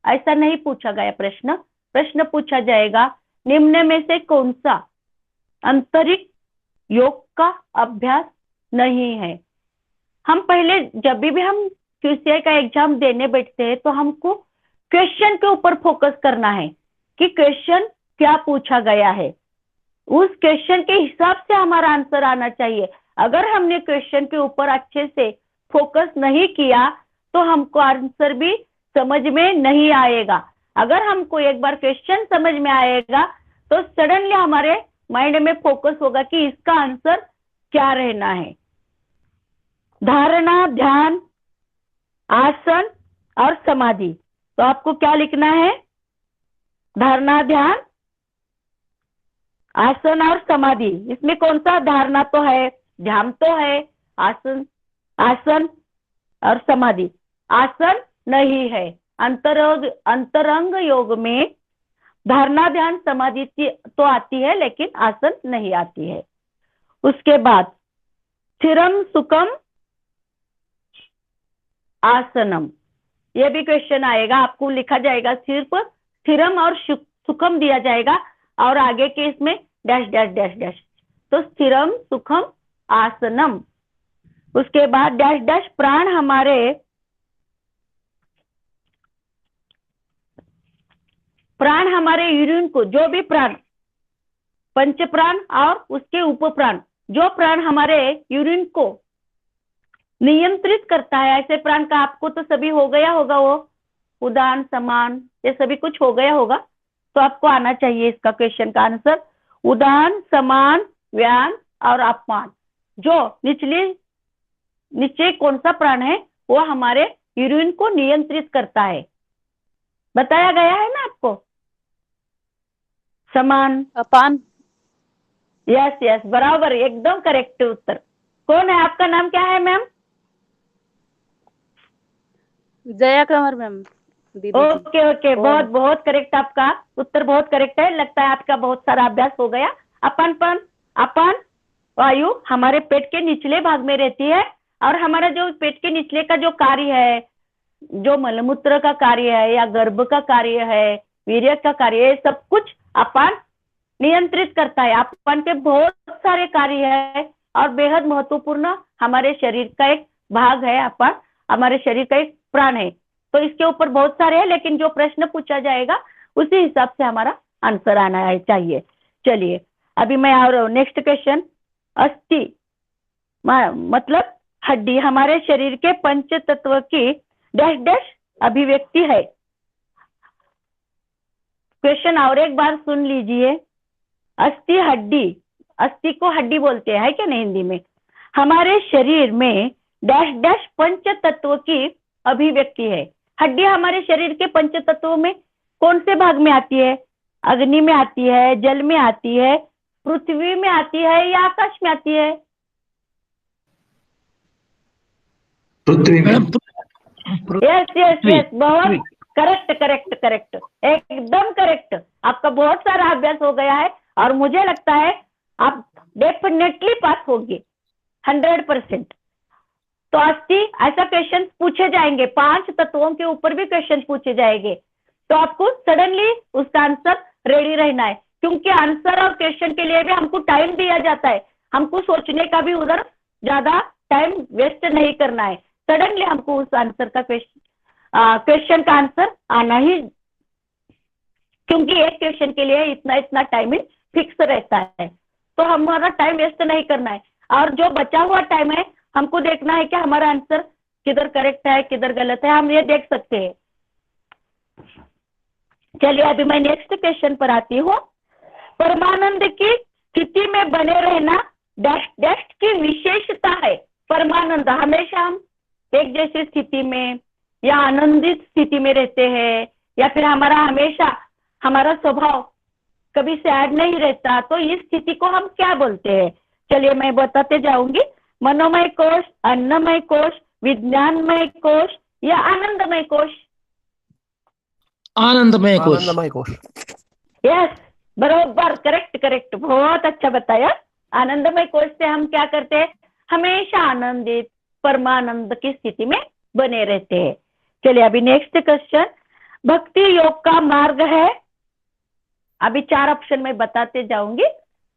ऐसा नहीं पूछा गया प्रश्न पूछा जाएगा, निम्न में से कौन सा आंतरिक योग का अभ्यास नहीं है? हम पहले जब भी हम QCI का एग्जाम देने बैठते हैं तो हमको क्वेश्चन के ऊपर फोकस करना है कि क्वेश्चन क्या पूछा गया है, उस क्वेश्चन के हिसाब से हमारा आंसर आना चाहिए। अगर हमने क्वेश्चन के ऊपर अच्छे से फोकस नहीं किया तो हमको आंसर भी समझ में नहीं आएगा। अगर हमको एक बार क्वेश्चन समझ में आएगा तो सडनली हमारे माइंड में फोकस होगा कि इसका आंसर क्या रहना है। धारणा, ध्यान, आसन और समाधि। तो आपको क्या लिखना है? धारणा, ध्यान, आसन और समाधि, इसमें कौन सा धारणा तो है, ध्यान तो है। आसन, आसन और समाधि। आसन नहीं है। अंतरंग योग में धारणा ध्यान समाधि तो आती है, लेकिन आसन नहीं आती है। उसके बाद स्थिरम सुखम आसनम, ये भी क्वेश्चन आएगा, आपको लिखा जाएगा, सिर्फ स्थिरम और सुखम दिया जाएगा और आगे के इसमें डैश डैश डैश डैश। तो स्थिरम सुखम आसनम। उसके बाद डैश डैश प्राण हमारे यूरिन को, जो भी प्राण, पंच प्राण और उसके उप प्राण, जो प्राण हमारे यूरिन को नियंत्रित करता है, ऐसे प्राण का आपको तो सभी हो गया होगा, वो उदान समान ये सभी कुछ हो गया होगा, तो आपको आना चाहिए इसका क्वेश्चन का आंसर। उदान समान व्यान और अपमान, जो नीचे कौन सा प्राण है वो हमारे यूरिन को नियंत्रित करता है, बताया गया है ना आपको। समान, अपान। यस यस, बराबर, एकदम करेक्ट उत्तर। कौन है, आपका नाम क्या है मैम? जया कंवर मैम। दीदी ओके ओके, बहुत बहुत करेक्ट, आपका उत्तर बहुत करेक्ट है। लगता है आपका बहुत सारा अभ्यास हो गया। अपान वायु हमारे पेट के निचले भाग में रहती है, और हमारा जो पेट के निचले का जो कार्य है, जो मलमूत्र का कार्य है या गर्भ का कार्य है, वीर्य का कार्य है, सब कुछ अपान नियंत्रित करता है। अपान के बहुत सारे कार्य है और बेहद महत्वपूर्ण हमारे शरीर का एक भाग है। अपान हमारे शरीर का एक प्राण है। तो इसके ऊपर बहुत सारे हैं, लेकिन जो प्रश्न पूछा जाएगा उसी हिसाब से हमारा आंसर आना चाहिए। चलिए अभी मैं और नेक्स्ट क्वेश्चन, अस्थि मतलब हड्डी हमारे शरीर के पंच तत्व की डैश डैश अभिव्यक्ति है। क्वेश्चन और एक बार सुन लीजिए। अस्थि हड्डी, अस्थि को हड्डी बोलते हैं, है क्या नहीं हिंदी में। हमारे शरीर में डैश डैश पंच तत्व की अभिव्यक्ति है। हड्डी हमारे शरीर के पंच तत्वों में कौन से भाग में आती है? अग्नि में आती है, जल में आती है, पृथ्वी में आती है या आकाश में आती है? पृथ्वी में। यस यस यस, बहुत करेक्ट करेक्ट करेक्ट, एकदम करेक्ट। आपका बहुत सारा अभ्यास हो गया है और मुझे लगता है आप डेफिनेटली पास होंगे 100%। तो अस्थि ऐसा क्वेश्चन पूछे जाएंगे, 5 तत्वों के ऊपर भी क्वेश्चन पूछे जाएंगे, तो आपको सडनली उसका आंसर रेडी रहना है, क्योंकि आंसर और क्वेश्चन के लिए भी हमको टाइम दिया जाता है। हमको सोचने का भी उधर ज्यादा टाइम वेस्ट नहीं करना है। सडनली हमको उस आंसर का क्वेश्चन का आंसर आना ही, क्योंकि एक क्वेश्चन के लिए इतना इतना टाइमिंग फिक्स रहता है, तो हमारा टाइम वेस्ट नहीं करना है। और जो बचा हुआ टाइम है हमको देखना है कि हमारा आंसर किधर करेक्ट है किधर गलत है, हम ये देख सकते हैं। चलिए अभी मैं नेक्स्ट क्वेश्चन पर आती हूँ। परमानंद की स्थिति में बने रहना डैश डैश की विशेषता है। परमानंद, हमेशा हम एक जैसी स्थिति में या आनंदित स्थिति में रहते हैं, या फिर हमेशा हमारा स्वभाव कभी सैड नहीं रहता, तो इस स्थिति को हम क्या बोलते हैं? चलिए मैं बताते जाऊंगी। मनोमय कोश, अन्नमय कोश, विज्ञानमय कोश या आनंदमय कोश? आनंदमय कोश। आनंदमय कोश। यस, बरोबर, करेक्ट करेक्ट, बहुत अच्छा बताया। आनंदमय कोश से हम क्या करते हैं? हमेशा आनंदित परमानंद की स्थिति में बने रहते हैं। चलिए अभी नेक्स्ट क्वेश्चन, भक्ति योग का मार्ग है। अभी 4 ऑप्शन में बताते जाऊंगी।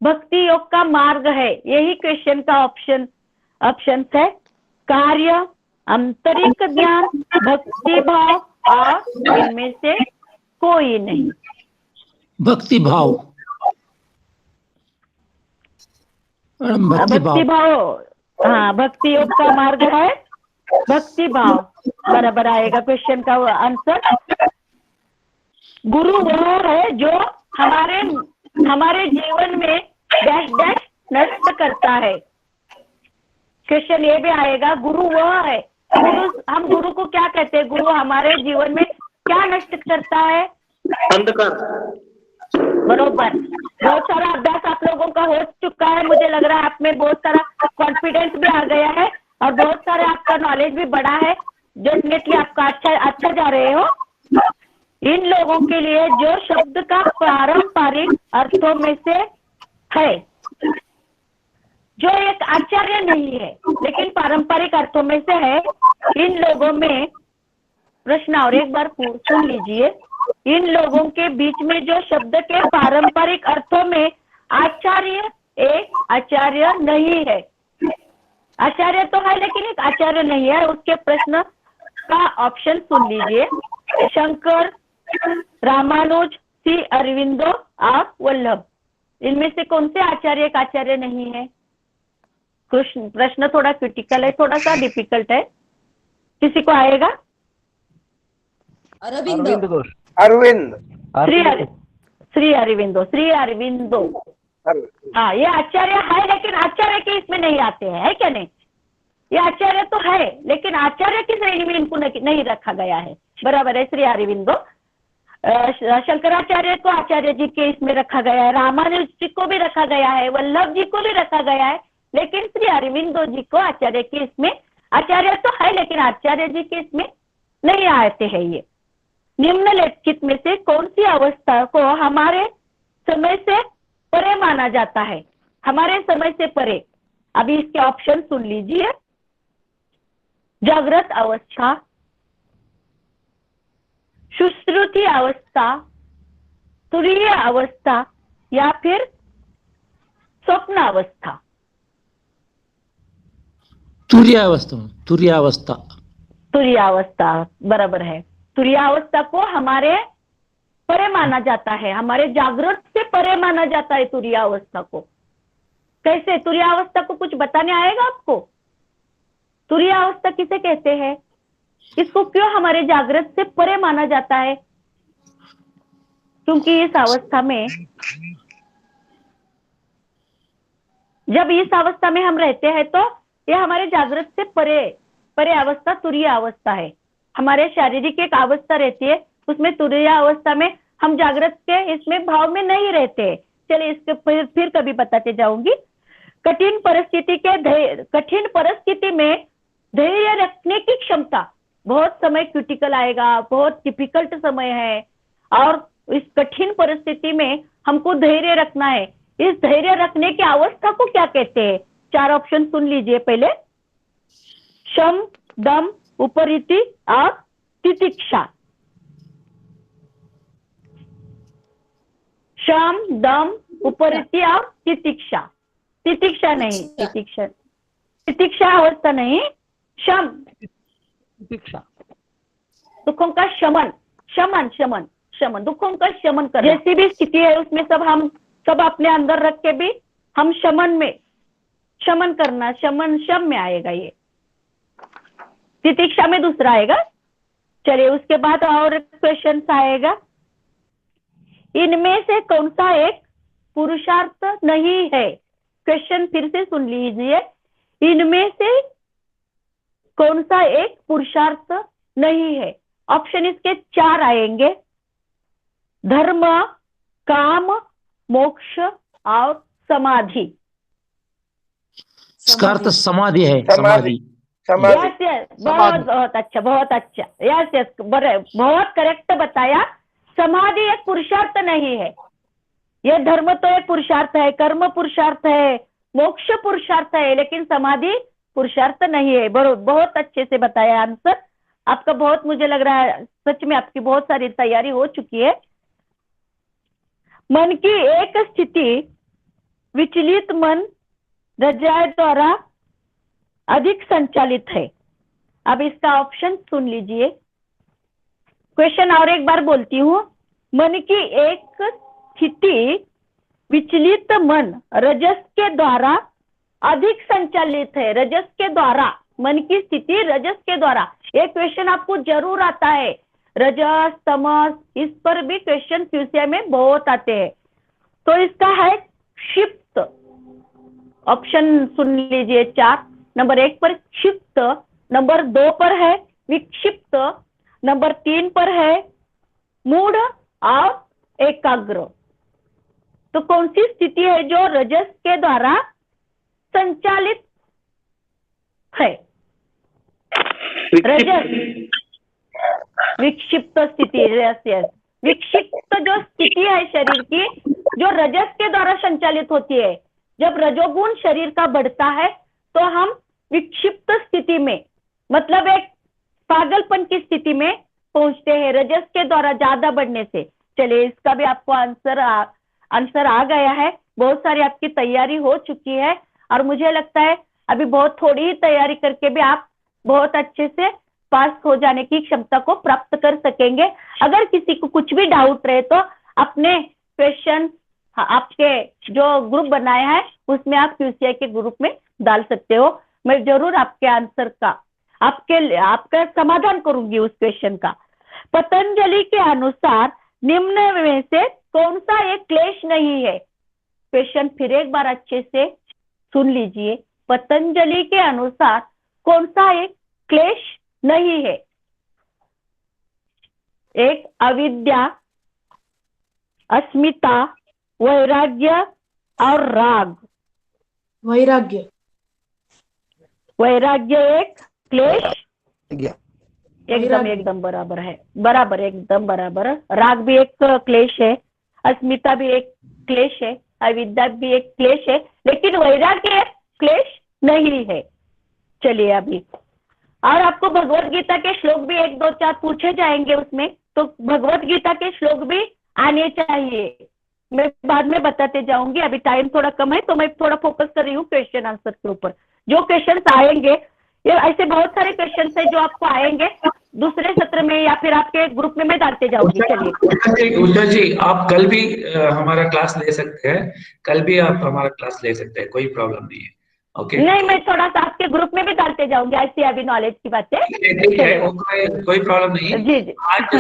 भक्ति योग का मार्ग है, यही क्वेश्चन का ऑप्शन है। कार्य, आंतरिक ज्ञान, भक्ति भाव और इनमें से कोई नहीं। भक्ति भाव। भक्ति भाव, हाँ, भक्ति योग का मार्ग है भक्ति भाव, बराबर आएगा क्वेश्चन का आंसर। गुरु वो है जो हमारे जीवन में डैश डैश नष्ट करता है। क्वेश्चन ये भी आएगा, गुरु वह है, हम गुरु को क्या कहते हैं? गुरु हमारे जीवन में क्या नष्ट करता है? अंधकार। बरोबर, बहुत सारा अभ्यास आप लोगों का हो चुका है, मुझे लग रहा है आप में बहुत सारा कॉन्फिडेंस भी आ गया है और बहुत सारे आपका नॉलेज भी बढ़ा है। डेफिनेटली आपका अच्छा जा रहे हो। इन लोगों के लिए जो शब्द का पारंपरिक अर्थों में से है, जो एक आचार्य नहीं है लेकिन पारंपरिक अर्थों में से है, इन लोगों में प्रश्न और एक बार सुन लीजिए। इन लोगों के बीच में जो शब्द के पारंपरिक अर्थों में आचार्य एक आचार्य नहीं है, आचार्य तो है लेकिन एक आचार्य नहीं है, उसके प्रश्न का ऑप्शन सुन लीजिए। शंकर, रामानुज, श्री अरविंदो और वल्लभ, इनमें से कौन से आचार्य एक आचार्य नहीं है? प्रश्न थोड़ा क्रिटिकल है, थोड़ा सा डिफिकल्ट है। किसी को आएगा? अरविंद घोष। अरविंद। श्री अरविंदो। हाँ, ये आचार्य है लेकिन आचार्य के इसमें नहीं आते हैं, है क्या नहीं? ये आचार्य तो है लेकिन आचार्य की श्रेणी में इनको नहीं रखा गया है। बराबर है, श्री अरविंदो। शंकराचार्य को आचार्य जी के इसमें रखा गया है, रामानुज जी को भी रखा गया है, वल्लभ जी को भी रखा गया है, लेकिन श्री अरविंदो जी को आचार्य के इसमें, आचार्य तो है लेकिन आचार्य जी के इसमें नहीं आते हैं। ये निम्नलिखित में से कौन सी अवस्था को हमारे समय से परे माना जाता है? हमारे समय से परे। अभी इसके ऑप्शन सुन लीजिए। जागृत अवस्था, सुश्रुति अवस्था, तुरीय अवस्था या फिर स्वप्न अवस्था? तुरीयावस्था बराबर है। तुरीयावस्था को हमारे परे माना जाता है, हमारे जागृत से परे माना जाता है तुरीयावस्था को। कैसे? तुरीयावस्था को कुछ बताने आएगा आपको? तुरीयावस्था किसे कहते हैं? इसको क्यों हमारे जागृत से परे माना जाता है? क्योंकि इस अवस्था में, जब इस अवस्था में हम रहते हैं तो यह हमारे जागृत से परे अवस्था तुरीय अवस्था है। हमारे शारीरिक एक अवस्था रहती है, उसमें तुरीय अवस्था में हम जागृत के इसमें भाव में नहीं रहते। चलिए इसके फिर कभी बताते जाऊंगी। कठिन परिस्थिति में धैर्य रखने की क्षमता, बहुत समय क्रिटिकल आएगा, बहुत डिफिकल्ट समय है और इस कठिन परिस्थिति में हमको धैर्य रखना है। इस धैर्य रखने की अवस्था को क्या कहते हैं? 4 ऑप्शन सुन लीजिए पहले। शम, दम, उपरीति और तितिक्षा। शम, दम, उपरीति और तितिक्षा। तितिक्षा नहीं, तितिक्षा अवस्था नहीं, शम, दुखों का शमन, दुखों का शमन कर, जैसी भी स्थिति है उसमें सब अपने अंदर रख के भी हम शमन करना, शम में आएगा ये। तितिक्षा में दूसरा आएगा। चलिए उसके बाद और क्वेश्चन आएगा। इनमें से कौन सा एक पुरुषार्थ नहीं है? क्वेश्चन फिर से सुन लीजिए। इनमें से कौन सा एक पुरुषार्थ नहीं है? ऑप्शन इसके 4 आएंगे। धर्म, काम, मोक्ष और समाधि। इसका अर्थ समाधि है। समाधि। बहुत अच्छा। यस, बहुत करेक्ट बताया। समाधि एक पुरुषार्थ नहीं है। यह धर्म तो एक पुरुषार्थ है, कर्म पुरुषार्थ है, मोक्ष पुरुषार्थ है, लेकिन समाधि पुरुषार्थ नहीं है। बहुत अच्छे से बताया आंसर आपका। बहुत मुझे लग रहा है सच में आपकी बहुत सारी तैयारी हो चुकी है। मन की एक स्थिति विचलित मन रजाय द्वारा अधिक संचालित है। अब इसका ऑप्शन सुन लीजिए। क्वेश्चन और एक बार बोलती हूँ। मन की एक स्थिति विचलित मन रजस के द्वारा अधिक संचालित है। रजस के द्वारा, मन की स्थिति रजस के द्वारा। ये क्वेश्चन आपको जरूर आता है। रजस, तमस, इस पर भी क्वेश्चन क्यूसीआई में बहुत आते हैं। तो इसका है क्षिप्त। ऑप्शन सुन लीजिए 4। नंबर 1 पर क्षिप्त, नंबर 2 पर है विक्षिप्त, नंबर 3 पर है मूढ़ और एकाग्र। तो कौन सी स्थिति है जो रजस के द्वारा संचालित है? रजस विक्षिप्त स्थिति, यस यस, विक्षिप्त जो स्थिति है शरीर की, जो रजस के द्वारा संचालित होती है। जब रजोगुण शरीर का बढ़ता है तो हम विक्षिप्त स्थिति में, मतलब एक पागलपन की स्थिति में पहुंचते हैं रजस के द्वारा ज्यादा बढ़ने से। चलिए, इसका भी आपको आंसर आ गया है। बहुत सारी आपकी तैयारी हो चुकी है और मुझे लगता है अभी बहुत थोड़ी ही तैयारी करके भी आप बहुत अच्छे से पास हो जाने की क्षमता को प्राप्त कर सकेंगे। अगर किसी को कुछ भी डाउट रहे तो अपने क्वेश्चन आपके जो ग्रुप बनाया है उसमें आप QCI के ग्रुप में डाल सकते हो। मैं जरूर आपके आंसर का आपका समाधान करूंगी उस क्वेश्चन का। पतंजलि के अनुसार निम्न में से कौन सा एक क्लेश नहीं है? क्वेश्चन फिर एक बार अच्छे से सुन लीजिए। पतंजलि के अनुसार कौन सा एक क्लेश नहीं है? एक अविद्या, अस्मिता, वैराग्य और राग। वैराग्य। वैराग्य एक क्लेश, एकदम बराबर है, बराबर, एकदम बराबर। राग भी एक क्लेश है, अस्मिता भी एक क्लेश है, अविद्या भी एक क्लेश है, लेकिन वैराग्य एक क्लेश नहीं है। चलिए अभी और आपको भगवत गीता के श्लोक भी 1 2 4 पूछे जाएंगे उसमें, तो भगवत गीता के श्लोक भी आने चाहिए। मैं बाद में बताते जाऊंगी, अभी टाइम थोड़ा कम है तो मैं थोड़ा फोकस कर रही हूँ क्वेश्चन आंसर के ऊपर। जो क्वेश्चन आएंगे, ये ऐसे बहुत सारे क्वेश्चन है जो आपको आएंगे दूसरे सत्र में या फिर आपके ग्रुप में मैं डालते जाऊंगी। चलिए उषा जी, आप कल भी हमारा क्लास ले सकते हैं, कल भी आप हमारा क्लास ले सकते हैं, कोई प्रॉब्लम नहीं है। ओके, नहीं, मैं थोड़ा सा आपके ग्रुप में भी डालते जाऊंगी ऐसी अभी नॉलेज की बातें। ठीक है, कोई प्रॉब्लम नहीं है। जी जी, आज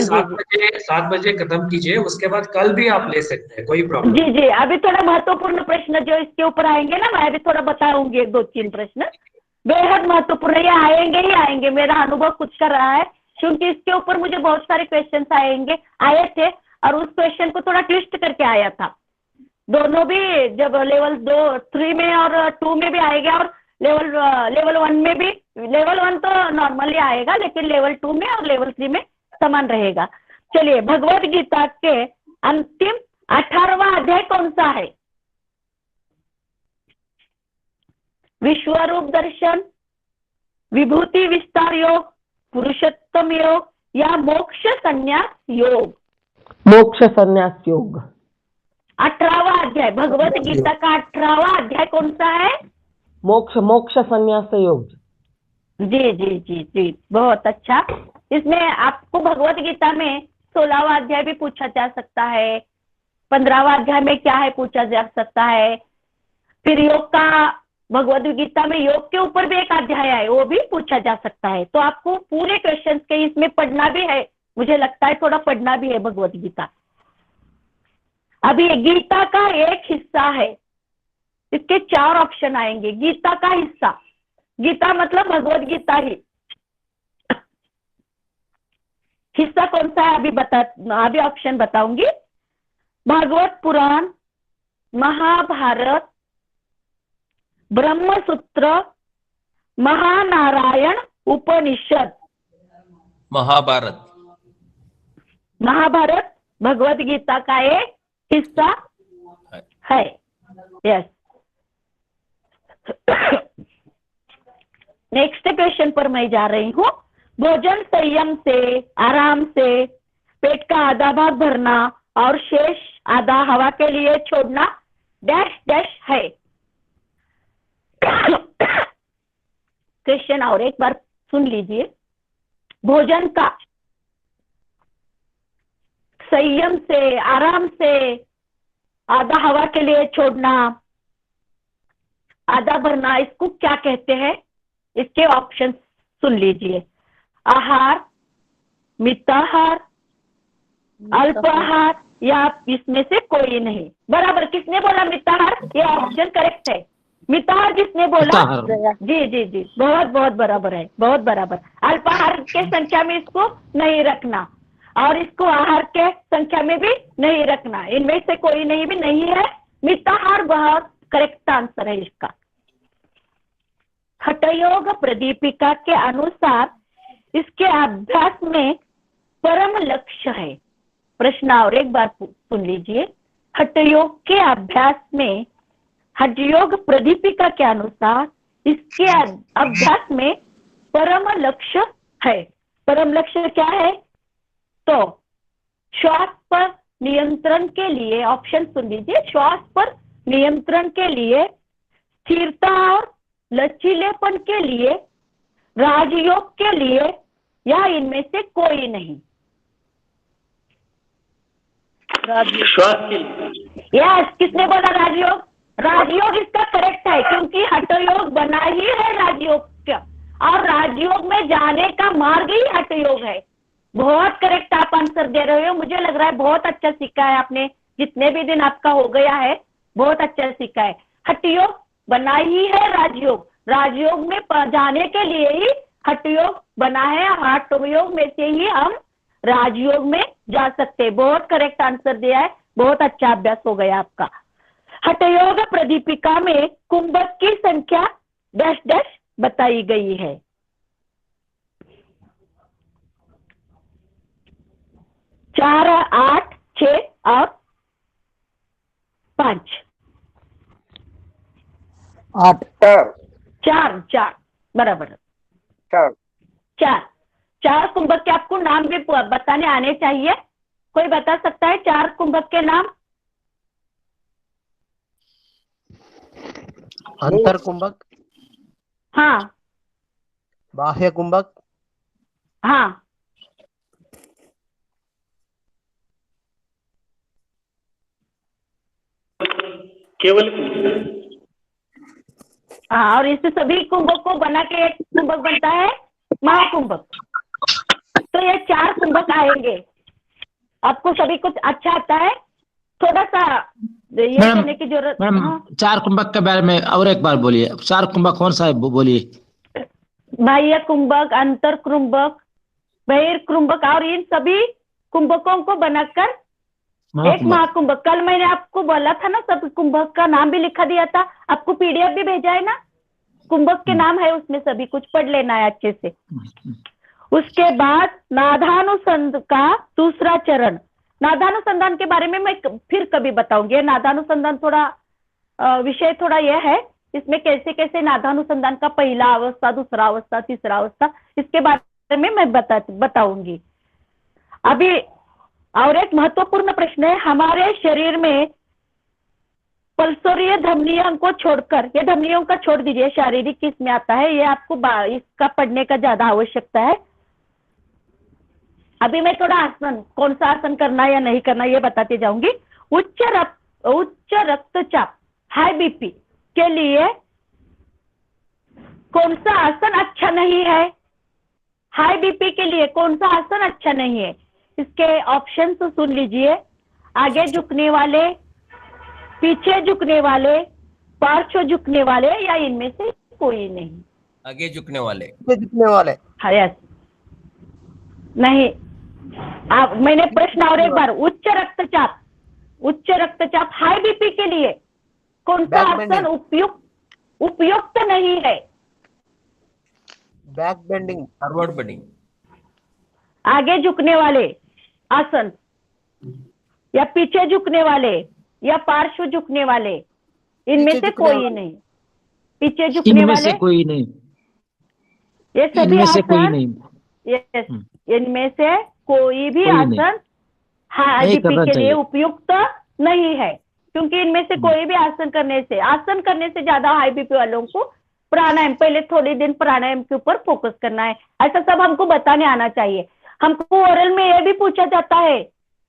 7 बजे खत्म कीजिए, उसके बाद कल भी आप ले सकते हैं, कोई प्रॉब्लम। जी जी, अभी थोड़ा महत्वपूर्ण प्रश्न जो इसके ऊपर आएंगे ना, मैं अभी थोड़ा बताऊंगी 1 2 3 प्रश्न बेहद महत्वपूर्ण। ये आएंगे ही आएंगे, मेरा अनुभव कुछ कर रहा है, क्योंकि इसके ऊपर मुझे बहुत सारे क्वेश्चन आए थे और उस क्वेश्चन को थोड़ा ट्विस्ट करके आया था। दोनों भी जब लेवल 3 में और 2 में भी आएगा और लेवल 1 में भी। लेवल 1 तो नॉर्मली आएगा, लेकिन लेवल 2 में और लेवल 3 में समान रहेगा। चलिए, भगवत गीता के अंतिम 18वां अध्याय कौन सा है? विश्वरूप दर्शन, विभूति विस्तार योग, पुरुषोत्तम योग या मोक्ष संन्यास योग? मोक्ष संन्यास योग। 18वां अध्याय, भगवत गीता का 18वां अध्याय कौन सा है? मोक्ष संन्यास योग। जी जी जी जी, बहुत अच्छा। इसमें आपको भगवत गीता में 16वां अध्याय भी पूछा जा सकता है, 15वां अध्याय में क्या है पूछा जा सकता है। फिर योग का, भगवत गीता में योग के ऊपर भी एक अध्याय है, वो भी पूछा जा सकता है। तो आपको पूरे क्वेश्चंस के इसमें पढ़ना भी है, मुझे लगता है थोड़ा पढ़ना भी है भगवत गीता। अभी गीता का एक हिस्सा है, इसके 4 ऑप्शन आएंगे। गीता का हिस्सा, गीता मतलब भगवत गीता ही। हिस्सा कौन सा है अभी ऑप्शन बताऊंगी। भागवत पुराण, महाभारत, ब्रह्मसूत्र, महानारायण उपनिषद। महाभारत भगवत गीता का एक हिस्सा है। यस। नेक्स्ट क्वेश्चन पर मैं जा रही हूँ। भोजन संयम से, आराम से, पेट का आधा भाग भरना और शेष आधा हवा के लिए छोड़ना डैश डैश है। क्वेश्चन और एक बार सुन लीजिए। भोजन का संयम से, आराम से, आधा हवा के लिए छोड़ना, आधा भरना, इसको क्या कहते हैं? इसके ऑप्शन सुन लीजिए। आहार, मिताहार, अल्पाहार या इसमें से कोई नहीं। बराबर, किसने बोला मिताहार? ये ऑप्शन करेक्ट है। मिताहार जिसने बोला, जी जी जी, बहुत बहुत बराबर है, बहुत बराबर। अल्पाहार के संख्या में इसको नहीं रखना और इसको आहार के संख्या में भी नहीं रखना, इनमें से कोई नहीं भी नहीं है मिताहार बहुत करेक्ट आंसर है इसका। हठयोग प्रदीपिका के अनुसार इसके अभ्यास में परम लक्ष्य है। प्रश्न और एक बार सुन लीजिए। हठयोग के अभ्यास में, हठयोग प्रदीपिका के अनुसार इसके अभ्यास में परम लक्ष्य है। परम लक्ष्य क्या है? तो श्वास पर नियंत्रण के लिए, ऑप्शन सुन लीजिए, श्वास पर नियंत्रण के लिए, स्थिरता और लचीलेपन के लिए, राजयोग के लिए, या इनमें से कोई नहीं। यस, किसने बोला राजयोग? राजयोग इसका करेक्ट है, क्योंकि हठयोग बना ही है राजयोग का, और राजयोग में जाने का मार्ग ही हठयोग है। बहुत करेक्ट आप आंसर दे रहे हो। मुझे लग रहा है बहुत अच्छा सीखा है आपने, जितने भी दिन आपका हो गया है बहुत अच्छा सीखा है। हठयोग बना ही है राजयोग, राजयोग में जाने के लिए ही हठयोग बना है। हठयोग में से ही हम राजयोग में जा सकते हैं। बहुत करेक्ट आंसर दिया है, बहुत अच्छा अभ्यास हो गया आपका। हठयोग प्रदीपिका में कुंभक की संख्या डैश डैश बताई गई है। 4, 8, 6 और 5। 8 4 बराबर। 4 कुंभक के आपको नाम भी बताने आने चाहिए। कोई बता सकता है 4 कुंभक के नाम? अंतर कुंभक, हाँ बाह्य कुंभक, हाँ केवल हाँ, और इस सभी कुंभक को बना के एक कुंभक बनता है महाकुंभक। तो ये 4 कुंभक आएंगे। आपको सभी कुछ अच्छा आता है? थोड़ा सा ये मैडम, करने की जरूरत। मैडम, हाँ, 4 कुंभक के बारे में और एक बार बोलिए। 4 कुंभक कौन सा है बोलिए। बाह्य कुंभक, अंतर कुंभक, बहिर्कुंभक, और इन सभी कुंभकों को बनाकर एक महाकुंभक। कल मैंने आपको बोला था ना, सब कुंभक का नाम भी लिखा दिया था, आपको पीडीएफ भी भेजा है ना, कुंभक के नाम है उसमें, सभी कुछ पढ़ लेना है अच्छे से। उसके बाद नादानुसंधान का दूसरा चरण। नादानुसंधान के बारे में मैं फिर कभी बताऊंगी। नादानुसंधान थोड़ा विषय थोड़ा यह है, इसमें कैसे कैसे नादानुसंधान का पहला अवस्था, दूसरा अवस्था, तीसरा अवस्था, इसके बारे में मैं बताऊंगी। अभी और एक महत्वपूर्ण प्रश्न है, हमारे शरीर में पल्सोरिय धमनियों को छोड़कर, ये धमनियों का छोड़ दीजिए, शारीरिक किसमें आता है, ये आपको इसका पढ़ने का ज्यादा आवश्यकता है। अभी मैं थोड़ा आसन, कौन सा आसन करना या नहीं करना ये बताते जाऊंगी। उच्च रक्तचाप, हाई बीपी के लिए कौन सा आसन अच्छा नहीं है? हाई बीपी के लिए कौन सा आसन अच्छा नहीं है? इसके ऑप्शन तो सुन लीजिए। आगे झुकने वाले, पीछे झुकने वाले, पार्श्व झुकने वाले, या इनमें से कोई नहीं? आगे झुकने वाले। हाँ, यस। नहीं, आप, मैंने प्रश्न और एक बार, उच्च रक्तचाप हाई बीपी के लिए कौन सा आसन उपयुक्त नहीं है? Back bending, forward bending. आगे झुकने वाले आसन, या पीछे झुकने वाले, या पार्श्व झुकने वाले, इनमें से कोई नहीं। पीछे झुकने वाले, कोई नहीं, ये सभी इनमें से कोई आसन, नहीं, यस, इनमें से कोई भी कोई नहीं। आसन हाई नहीं बीपी करना के लिए चाहिए। उपयुक्त नहीं है, क्योंकि इनमें से कोई भी आसन करने से ज्यादा हाई बीपी वालों को प्राणायाम, पहले थोड़ी दिन प्राणायाम के ऊपर फोकस करना है। ऐसा सब हमको बताने आना चाहिए। हमको ओरल में ये भी पूछा जाता है,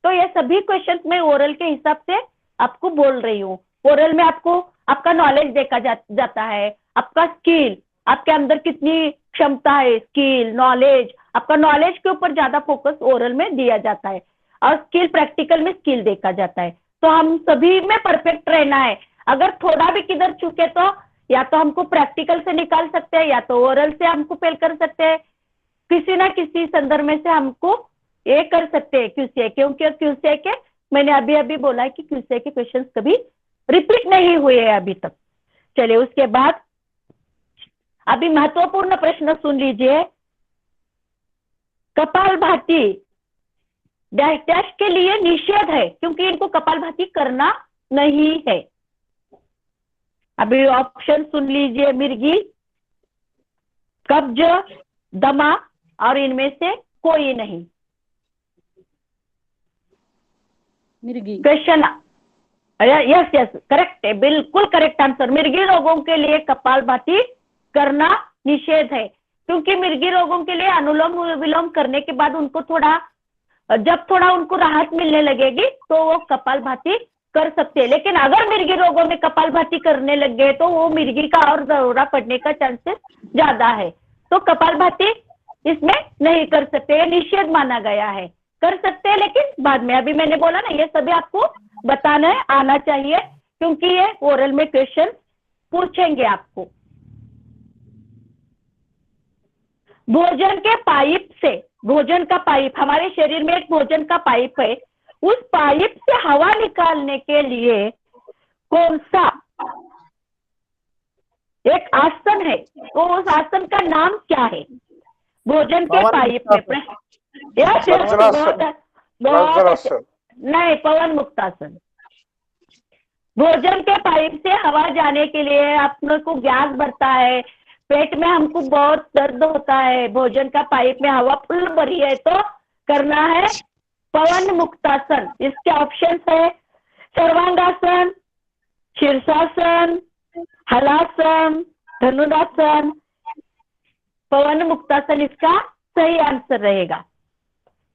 तो ये सभी क्वेश्चंस में ओरल के हिसाब से आपको बोल रही हूँ। ओरल में आपको आपका नॉलेज देखा जाता है, आपका स्किल, आपके अंदर कितनी क्षमता है, स्किल, नॉलेज, आपका नॉलेज के ऊपर ज्यादा फोकस ओरल में दिया जाता है, और स्किल, प्रैक्टिकल में स्किल देखा जाता है। तो हम सभी में परफेक्ट रहना है। अगर थोड़ा भी किधर चुके तो या तो हमको प्रैक्टिकल से निकाल सकते हैं, या तो ओरल से हमको फेल कर सकते हैं, किसी ना किसी संदर्भ में से हमको ये कर सकते हैं क्यूसीए, क्योंकि क्यूसीए के, मैंने अभी बोला है कि क्यूसीए के क्वेश्चंस कभी रिपीट नहीं हुए हैं अभी तक। चलिए उसके बाद अभी महत्वपूर्ण प्रश्न सुन लीजिए। कपालभाति डैश डैश के लिए निषेध है क्योंकि इनको कपालभाति करना नहीं है। अभी ऑप्शन सुन लीजिए। मिर्गी, कब्ज, दमा और इनमें से कोई नहीं। मिर्गी। क्वेश्चन यस यस करेक्ट है, बिल्कुल करेक्ट आंसर। मिर्गी रोगों के लिए कपालभाति करना निषेध है क्योंकि मिर्गी रोगों के लिए अनुलोम विलोम करने के बाद उनको जब थोड़ा उनको राहत मिलने लगेगी तो वो कपालभाति कर सकते हैं। लेकिन अगर मिर्गी रोगों में कपालभाति करने लग गए तो वो मिर्गी का और दौरा पड़ने का चांसेस ज्यादा है। तो कपालभाति इसमें नहीं कर सकते, ये निषेध माना गया है। कर सकते हैं लेकिन बाद में। अभी मैंने बोला ना ये सभी आपको बताना है, आना चाहिए क्योंकि ये ओरल में क्वेश्चन पूछेंगे आपको। भोजन के पाइप से, भोजन का पाइप, हमारे शरीर में एक भोजन का पाइप है, उस पाइप से हवा निकालने के लिए कौन सा एक आसन है, तो उस आसन का नाम क्या है? भोजन के पाइप में यस नहीं, पवन मुक्तासन। भोजन के पाइप से हवा जाने के लिए अपने को गैस बढ़ता है, पेट में हमको बहुत दर्द होता है, भोजन का पाइप में हवा फुल भरी है तो करना है पवन मुक्तासन। इसके ऑप्शन है सर्वांगासन, शीर्षासन, हलासन, धनुरासन। पवन मुक्तासन इसका सही आंसर रहेगा।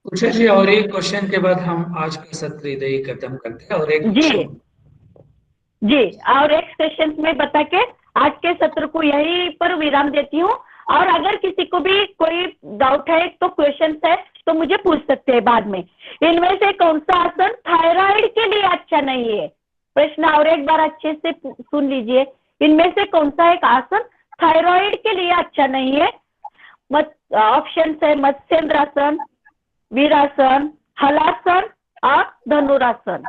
उषा जी और एक क्वेश्चन के बाद हम आज का सत्र इधर ही खत्म करते हैं। और एक जी और एक क्वेश्चन में बता के आज के सत्र को यहीं पर विराम देती हूँ। और अगर किसी को भी कोई डाउट है तो क्वेश्चन है तो मुझे पूछ सकते हैं बाद में। इनमें से कौन सा आसन थायराइड के लिए अच्छा नहीं है? प्रश्न और एक बार अच्छे से सुन लीजिए। इनमें से कौन सा एक आसन थायराइड के लिए अच्छा नहीं है? ऑप्शन है मत्स्येंद्रासन, वीरासन, हलासन और धनुरासन।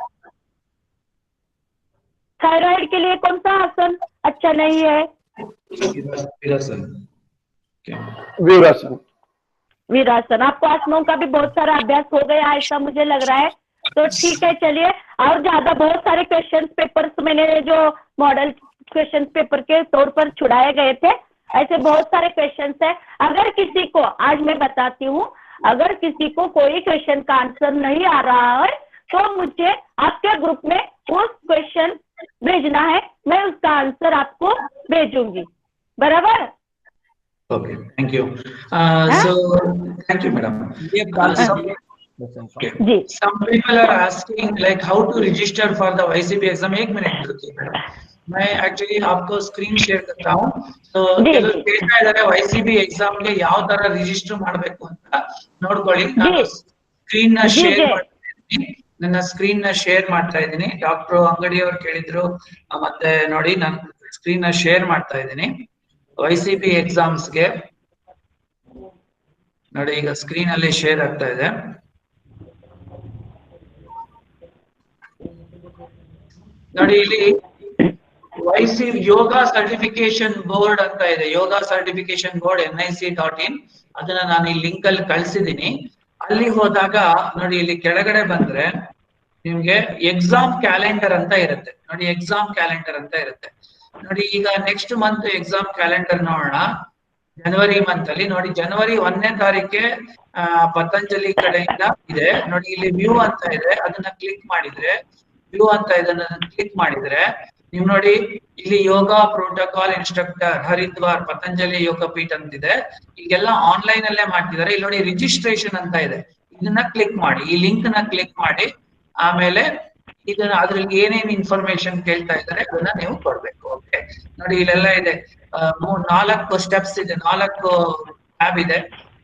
थायराइड के लिए कौन सा आसन अच्छा नहीं है? वीरासन। वीरासन। आपको आसनों का भी बहुत सारा अभ्यास हो गया ऐसा मुझे लग रहा है, तो ठीक है। चलिए, और ज्यादा बहुत सारे क्वेश्चन पेपर्स मैंने जो मॉडल क्वेश्चन पेपर के तौर पर छुड़ाए गए थे, ऐसे बहुत सारे क्वेश्चन है। अगर किसी को, आज मैं बताती हूँ, अगर किसी को कोई क्वेश्चन का आंसर नहीं आ रहा है तो मुझे आपके ग्रुप में उस क्वेश्चन भेजना है, मैं उसका आंसर आपको भेजूंगी। बराबर? Okay, thank you. So, thank you, madam. Some people are asking like how to register for the YCB exam. एक मिनट रुकिए मैडम, मैं एक्चुअली आपको स्क्रीन शेयर करता हूँ। तो ಕೆಲವರು ಕೇಳ್ತಾ ಇದ್ದಾರೆ YCB exam ಗೆ ಯಾವ ತರ ರಿಜಿಸ್ಟರ್ ಮಾಡಬೇಕು ಅಂತ ನೋಡ್ಕೊಳ್ಳಿ। ನಾನು ಸ್ಕ್ರೀನ್ ನ ಶೇರ್ ಮಾಡ್ತಾ ಇದ್ದೀನಿ, ನನ್ನ ಸ್ಕ್ರೀನ್ ನ ಶೇರ್ ಮಾಡ್ತಾ ಇದ್ದೀನಿ। ಡಾಕ್ಟರ್ ಅಂಗಡಿ ಅವರು ಕೇಳಿದ್ರು, ಮತ್ತೆ ನೋಡಿ ನಾನು ಸ್ಕ್ರೀನ್ ನ ಶೇರ್ ಮಾಡ್ತಾ ಇದ್ದೀನಿ। YCB ಎಕ್ಸಾಮ್ಸ್ ಗೆ ನೋಡಿ, ಈಗ ಸ್ಕ್ರೀನ್ ಅಲ್ಲಿ ಶೇರ್ ಆಗ್ತಾ ಇದೆ ನೋಡಿ। ಇಲ್ಲಿ YCB ಯೋಗ ಸರ್ಟಿಫಿಕೇಶನ್ ಬೋರ್ಡ್ ಅಂತ ಇದೆ, ಯೋಗ ಸರ್ಟಿಫಿಕೇಶನ್ ಬೋರ್ಡ್ nic.in, ಅದನ್ನ ನಾನು ಈ ಲಿಂಕ್ ಅಲ್ಲಿ ಕಳ್ಸಿದೀನಿ। ಅಲ್ಲಿ ಹೋದಾಗ ನೋಡಿ, ಇಲ್ಲಿ ಕೆಳಗಡೆ ಬಂದ್ರೆ ನಿಮ್ಗೆ ಎಕ್ಸಾಮ್ ಕ್ಯಾಲೆಂಡರ್ ಅಂತ ಇರುತ್ತೆ ನೋಡಿ, ಎಕ್ಸಾಮ್ ಕ್ಯಾಲೆಂಡರ್ ಅಂತ ಇರುತ್ತೆ ನೋಡಿ। ಈಗ ನೆಕ್ಸ್ಟ್ ಮಂತ್ ಎಕ್ಸಾಮ್ ಕ್ಯಾಲೆಂಡರ್ ನೋಡೋಣ। ಜನವರಿ ಮಂತ್ ಅಲ್ಲಿ ನೋಡಿ, ಜನವರಿ 1ನೇ ತಾರೀಕಿಗೆ ಪತಂಜಲಿ ಕಡೆಯಿಂದ ಇದೆ ನೋಡಿ, ಇಲ್ಲಿ ವ್ಯೂ ಅಂತ ಇದೆ, ಅದನ್ನ ಕ್ಲಿಕ್ ಮಾಡಿದ್ರೆ ವ್ಯೂ ಅಂತ ಇದನ್ನ ಕ್ಲಿಕ್ ಮಾಡಿದ್ರೆ ನೀವು ನೋಡಿ, ಇಲ್ಲಿ ಯೋಗ ಪ್ರೋಟೋಕಾಲ್ ಇನ್ಸ್ಟ್ರಕ್ಟರ್ ಹರಿದ್ವಾರ್ ಪತಂಜಲಿ ಯೋಗ ಪೀಠ ಅಂತಿದೆ, ಈಗೆಲ್ಲ ಆನ್ಲೈನ್ ಅಲ್ಲೇ ಮಾಡ್ತಿದ್ದಾರೆ। ಇಲ್ಲಿ ನೋಡಿ ರಿಜಿಸ್ಟ್ರೇಷನ್ ಅಂತ ಇದೆ, ಇದನ್ನ ಕ್ಲಿಕ್ ಮಾಡಿ, ಈ ಲಿಂಕ್ ನ ಕ್ಲಿಕ್ ಮಾಡಿ, ಆಮೇಲೆ ಇದನ್ನ ಅದ್ರಲ್ಲಿ ಏನೇನ್ ಇನ್ಫಾರ್ಮೇಶನ್ ಕೇಳ್ತಾ ಇದ್ದಾರೆ ಅದನ್ನ ನೀವು ಕೊಡ್ಬೇಕು। ಓಕೆ ನೋಡಿ, ಇಲ್ಲೆಲ್ಲ ಇದೆ, 4 ಸ್ಟೆಪ್ಸ್ ಇದೆ, 4 ಟ್ಯಾಬ್ ಇದೆ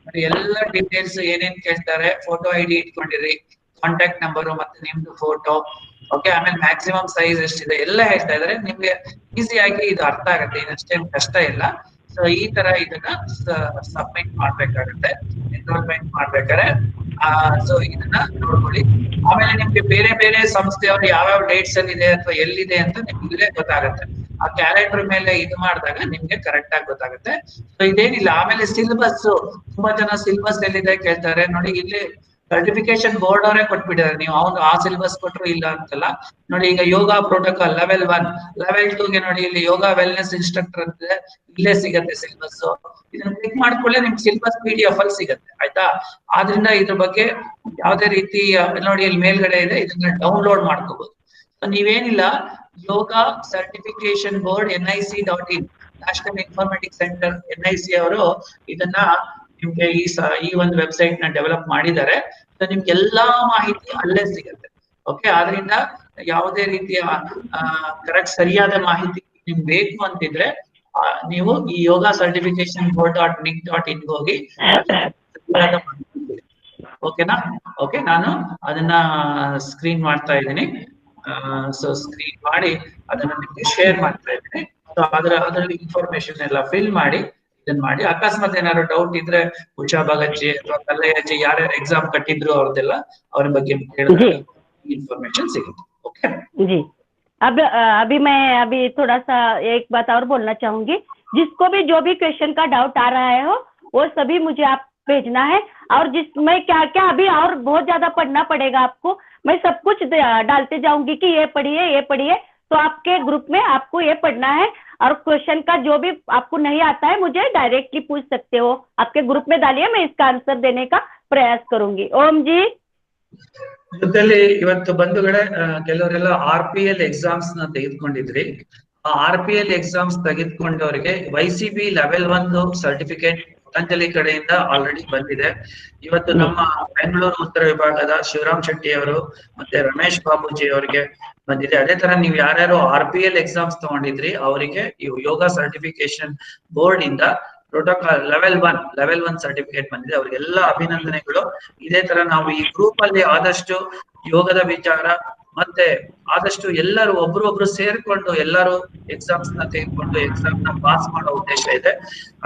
ನೋಡಿ, ಎಲ್ಲ ಡೀಟೇಲ್ಸ್ ಏನೇನ್ ಕೇಳ್ತಾರೆ, ಫೋಟೋ ID ಇಟ್ಕೊಂಡಿರಿ, ಕಾಂಟ್ಯಾಕ್ಟ್ ನಂಬರ್ ಮತ್ತೆ ನಿಮ್ದು ಫೋಟೋ, ಓಕೆ, ಆಮೇಲೆ ಮ್ಯಾಕ್ಸಿಮಮ್ ಸೈಜ್ ಎಷ್ಟಿದೆ ಎಲ್ಲ ಹೇಳ್ತಾ ಇದಾರೆ। ನಿಮ್ಗೆ ಈಸಿ ಆಗಿ ಇದು ಅರ್ಥ ಆಗುತ್ತೆ, ಇದಷ್ಟೇನು ಕಷ್ಟ ಇಲ್ಲ। ಸೊ ಈ ತರ ಇದನ್ನ ಸಬ್ಮಿಟ್ ಮಾಡ್ಬೇಕಾಗುತ್ತೆ, ಎನ್ರೋಲ್ಮೆಂಟ್ ಮಾಡ್ಬೇಕಾದ್ರೆ ಸೊ ಇದನ್ನ ನೋಡ್ಕೊಳ್ಳಿ. ಆಮೇಲೆ ನಿಮ್ಗೆ ಬೇರೆ ಬೇರೆ ಸಂಸ್ಥೆಯವರು ಯಾವ್ಯಾವ ಡೇಟ್ಸ್ ಅಲ್ಲಿ ಇದೆ ಅಥವಾ ಎಲ್ಲಿದೆ ಅಂತ ನಿಮ್ಗೆ ಗೊತ್ತಾಗುತ್ತೆ. ಆ ಕ್ಯಾಲೆಂಡರ್ ಮೇಲೆ ಇದು ಮಾಡಿದಾಗ ನಿಮ್ಗೆ ಕರೆಕ್ಟ್ ಆಗಿ ಗೊತ್ತಾಗುತ್ತೆ. ಸೊ ಇದೇನಿಲ್ಲ. ಆಮೇಲೆ ಸಿಲೆಬಸ್, ತುಂಬಾ ಜನ ಸಿಲೆಬಸ್ ಎಲ್ಲಿದೆ ಕೇಳ್ತಾರೆ. ನೋಡಿ ಇಲ್ಲಿ ಸರ್ಟಿಫಿಕೇಶನ್ ಬೋರ್ಡ್ ಅವರೇ ಕೊಟ್ಬಿಟ್ಟಿದ್ದಾರೆ. ನೀವು ಅವ್ನು ಆ ಸಿಲೆಬಸ್ ಕೊಟ್ರು ಇಲ್ಲ ಅಂತಲ್ಲ. ನೋಡಿ ಈಗ ಯೋಗ ಪ್ರೋಟೋಕಾಲ್ ಲೆವೆಲ್ 1, ಲೆವೆಲ್ 2ಗೆ ನೋಡಿ ಇಲ್ಲಿ ಯೋಗ ವೆಲ್ನೆಸ್ ಇನ್ಸ್ಟ್ರಕ್ಟರ್ ಅಂತ ಇಲ್ಲೇ ಸಿಗತ್ತೆ ಸಿಲೆಬಸ್. ಇದನ್ನ ಕ್ಲಿಕ್ ಮಾಡ್ಕೊಳ್ಳೆ ನಿಮ್ಗೆ ಸಿಲೆಬಸ್ PDF ಅಲ್ಲಿ ಸಿಗತ್ತೆ. ಆಯ್ತಾ? ಆದ್ರಿಂದ ಇದ್ರ ಬಗ್ಗೆ ಯಾವ್ದೇ ರೀತಿ ನೋಡಿ ಇಲ್ಲಿ ಮೇಲ್ಗಡೆ ಇದೆ, ಇದನ್ನ ಡೌನ್ಲೋಡ್ ಮಾಡ್ಕೋಬಹುದು. ನೀವೇನಿಲ್ಲ, Yoga certification board NIC.in, national informatics centre NIC ಅವರು ಇದನ್ನ ನಿಮ್ಗೆ ಈ ಒಂದು ವೆಬ್ಸೈಟ್ ನ ಡೆವಲಪ್ ಮಾಡಿದ್ದಾರೆ. ನಿಮ್ಗೆ ಎಲ್ಲಾ ಮಾಹಿತಿ ಅಲ್ಲೇ ಸಿಗುತ್ತೆ. ಓಕೆ, ಆದ್ರಿಂದ ಯಾವುದೇ ರೀತಿಯ ಕರೆಕ್ಟ್ ಸರಿಯಾದ ಮಾಹಿತಿ ನಿಮ್ಗೆ ಬೇಕು ಅಂತಿದ್ರೆ ನೀವು ಈ ಯೋಗ ಸರ್ಟಿಫಿಕೇಶನ್ board.nic.in ಹೋಗಿ ಓಕೆನಾ? ಓಕೆ, ನಾನು ಅದನ್ನ ಸ್ಕ್ರೀನ್ ಮಾಡ್ತಾ ಇದ್ದೀನಿ. ಸೊ ಸ್ಕ್ರೀನ್ ಮಾಡಿ ಅದನ್ನ ನಿಮ್ಗೆ ಶೇರ್ ಮಾಡ್ತಾ ಇದ್ದೀನಿ. ಸೊ ಅದರಲ್ಲಿ ಇನ್ಫಾರ್ಮೇಶನ್ ಎಲ್ಲ ಫಿಲ್ ಮಾಡಿ ಇದನ್ನ ಮಾಡಿ. ಅಕಸ್ಮಾತ್ ಏನಾದ್ರು ಡೌಟ್ ಇದ್ರೆ ಉಷಾ ಭಗತ್ಜಿ ಅಥವಾ ಕಲ್ಲಯ್ಯಜಿ ಯಾರ್ಯಾರು ಎಕ್ಸಾಮ್ ಕಟ್ಟಿದ್ರು ಅವ್ರದ್ದೆಲ್ಲ ಅವ್ರ ಬಗ್ಗೆ ಹೇಳಿದ್ರೆ इन्फॉर्मेशन सिगेगी। ओके जी। अब अभी मैं थोड़ा सा एक बात और बोलना चाहूंगी। जिसको भी जो भी क्वेश्चन का डाउट आ रहा है हो वो सभी मुझे आप भेजना है। और जिसमें क्या क्या अभी और बहुत ज्यादा पढ़ना पड़ेगा आपको, मैं सब कुछ डालते जाऊंगी कि ये पढ़िए, तो आपके ग्रुप में आपको ये पढ़ना है। और क्वेश्चन का जो भी आपको नहीं आता है मुझे डायरेक्टली पूछ सकते हो, आपके ग्रुप में डालिए, मैं इसका आंसर देने का प्रयास करूंगी। ओम जी। ಜೊತೆಲಿ ಇವತ್ತು ಬಂಧುಗಳೇ, ಕೆಲವರೆಲ್ಲ RPL ಎಕ್ಸಾಮ್ಸ್ ನ ತೆಗೆದುಕೊಂಡಿದ್ರಿ. ಆ RPL ಎಕ್ಸಾಮ್ಸ್ ತೆಗೆದುಕೊಂಡವರಿಗೆ YCB ಲೆವೆಲ್ 1 ಸರ್ಟಿಫಿಕೇಟ್ ಪತಂಜಲಿ ಕಡೆಯಿಂದ ಆಲ್ರೆಡಿ ಬಂದಿದೆ. ಇವತ್ತು ನಮ್ಮ ಬೆಂಗಳೂರು ಉತ್ತರ ವಿಭಾಗದ ಶಿವರಾಮ್ ಶೆಟ್ಟಿ ಅವರು ಮತ್ತೆ ರಮೇಶ್ ಬಾಬುಜಿ ಅವರಿಗೆ ಬಂದಿದೆ. ಅದೇ ತರ ನೀವು ಯಾರ್ಯಾರು RPL ಎಕ್ಸಾಮ್ಸ್ ತಗೊಂಡಿದ್ರಿ ಅವರಿಗೆ ಯೋಗ ಸರ್ಟಿಫಿಕೇಶನ್ ಬೋರ್ಡ್ ಇಂದ ಪ್ರೋಟೋಕಾಲ್ ಲೆವೆಲ್ 1 ಸರ್ಟಿಫಿಕೇಟ್ ಬಂದಿದೆ. ಅವ್ರಿಗೆಲ್ಲ ಅಭಿನಂದನೆಗಳು. ಇದೇ ತರ ನಾವು ಈ ಗ್ರೂಪ್ ಅಲ್ಲಿ ಆದಷ್ಟು ಯೋಗದ ವಿಚಾರ ಮತ್ತೆ ಆದಷ್ಟು ಎಲ್ಲರೂ ಒಬ್ರು ಸೇರ್ಕೊಂಡು ಎಲ್ಲರೂ ಎಕ್ಸಾಮ್ಸ್ ನ ತೆಗೆದುಕೊಂಡು ಎಕ್ಸಾಮ್ ನ ಪಾಸ್ ಮಾಡೋ ಉದ್ದೇಶ ಇದೆ.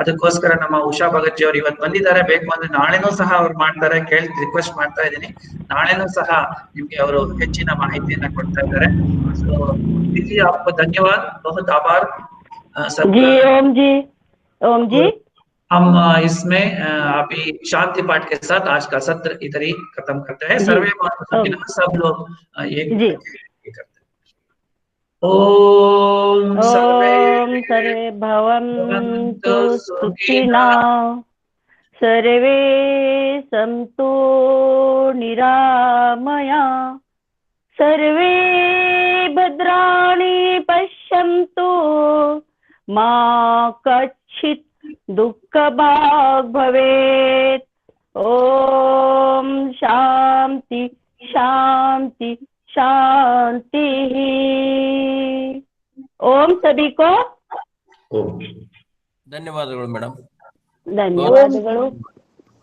ಅದಕ್ಕೋಸ್ಕರ ನಮ್ಮ ಉಷಾ ಭಗತ್ಜಿ ಅವರು ಇವತ್ತು ಬಂದಿದ್ದಾರೆ. ಬೇಕು ಅಂದ್ರೆ ನಾಳೆನೂ ಸಹ ಅವ್ರು ಮಾಡ್ತಾರೆ, ರಿಕ್ವೆಸ್ಟ್ ಮಾಡ್ತಾ ಇದ್ದೀನಿ. ನಾಳೆನೂ ಸಹ ನಿಮ್ಗೆ ಅವರು ಹೆಚ್ಚಿನ ಮಾಹಿತಿಯನ್ನ ಕೊಡ್ತಾ ಇದ್ದಾರೆ. ಸೊ दीदी आपको धन्यवाद, बहुत आभार। जी ओम जी। ओम जी, हम इसमें अभी शांति पाठ के साथ आज का सत्र इधर ही खत्म करते हैं। सर्वे सुखिनः, सब लोग ये करते हैं। ओम सर्वे भवन्तु सुखिनः, सर्वे सन्तु निरामया, सर्वे भद्राणि पश्यन्तु, मा कश्चित् दुःख भाग् भवेत्। ओम शांति शांति शांति। ओम सभी को ओम ಧನ್ಯವಾದಗಳು ಮೇಡಮ್। ಧನ್ಯವಾದಗಳು।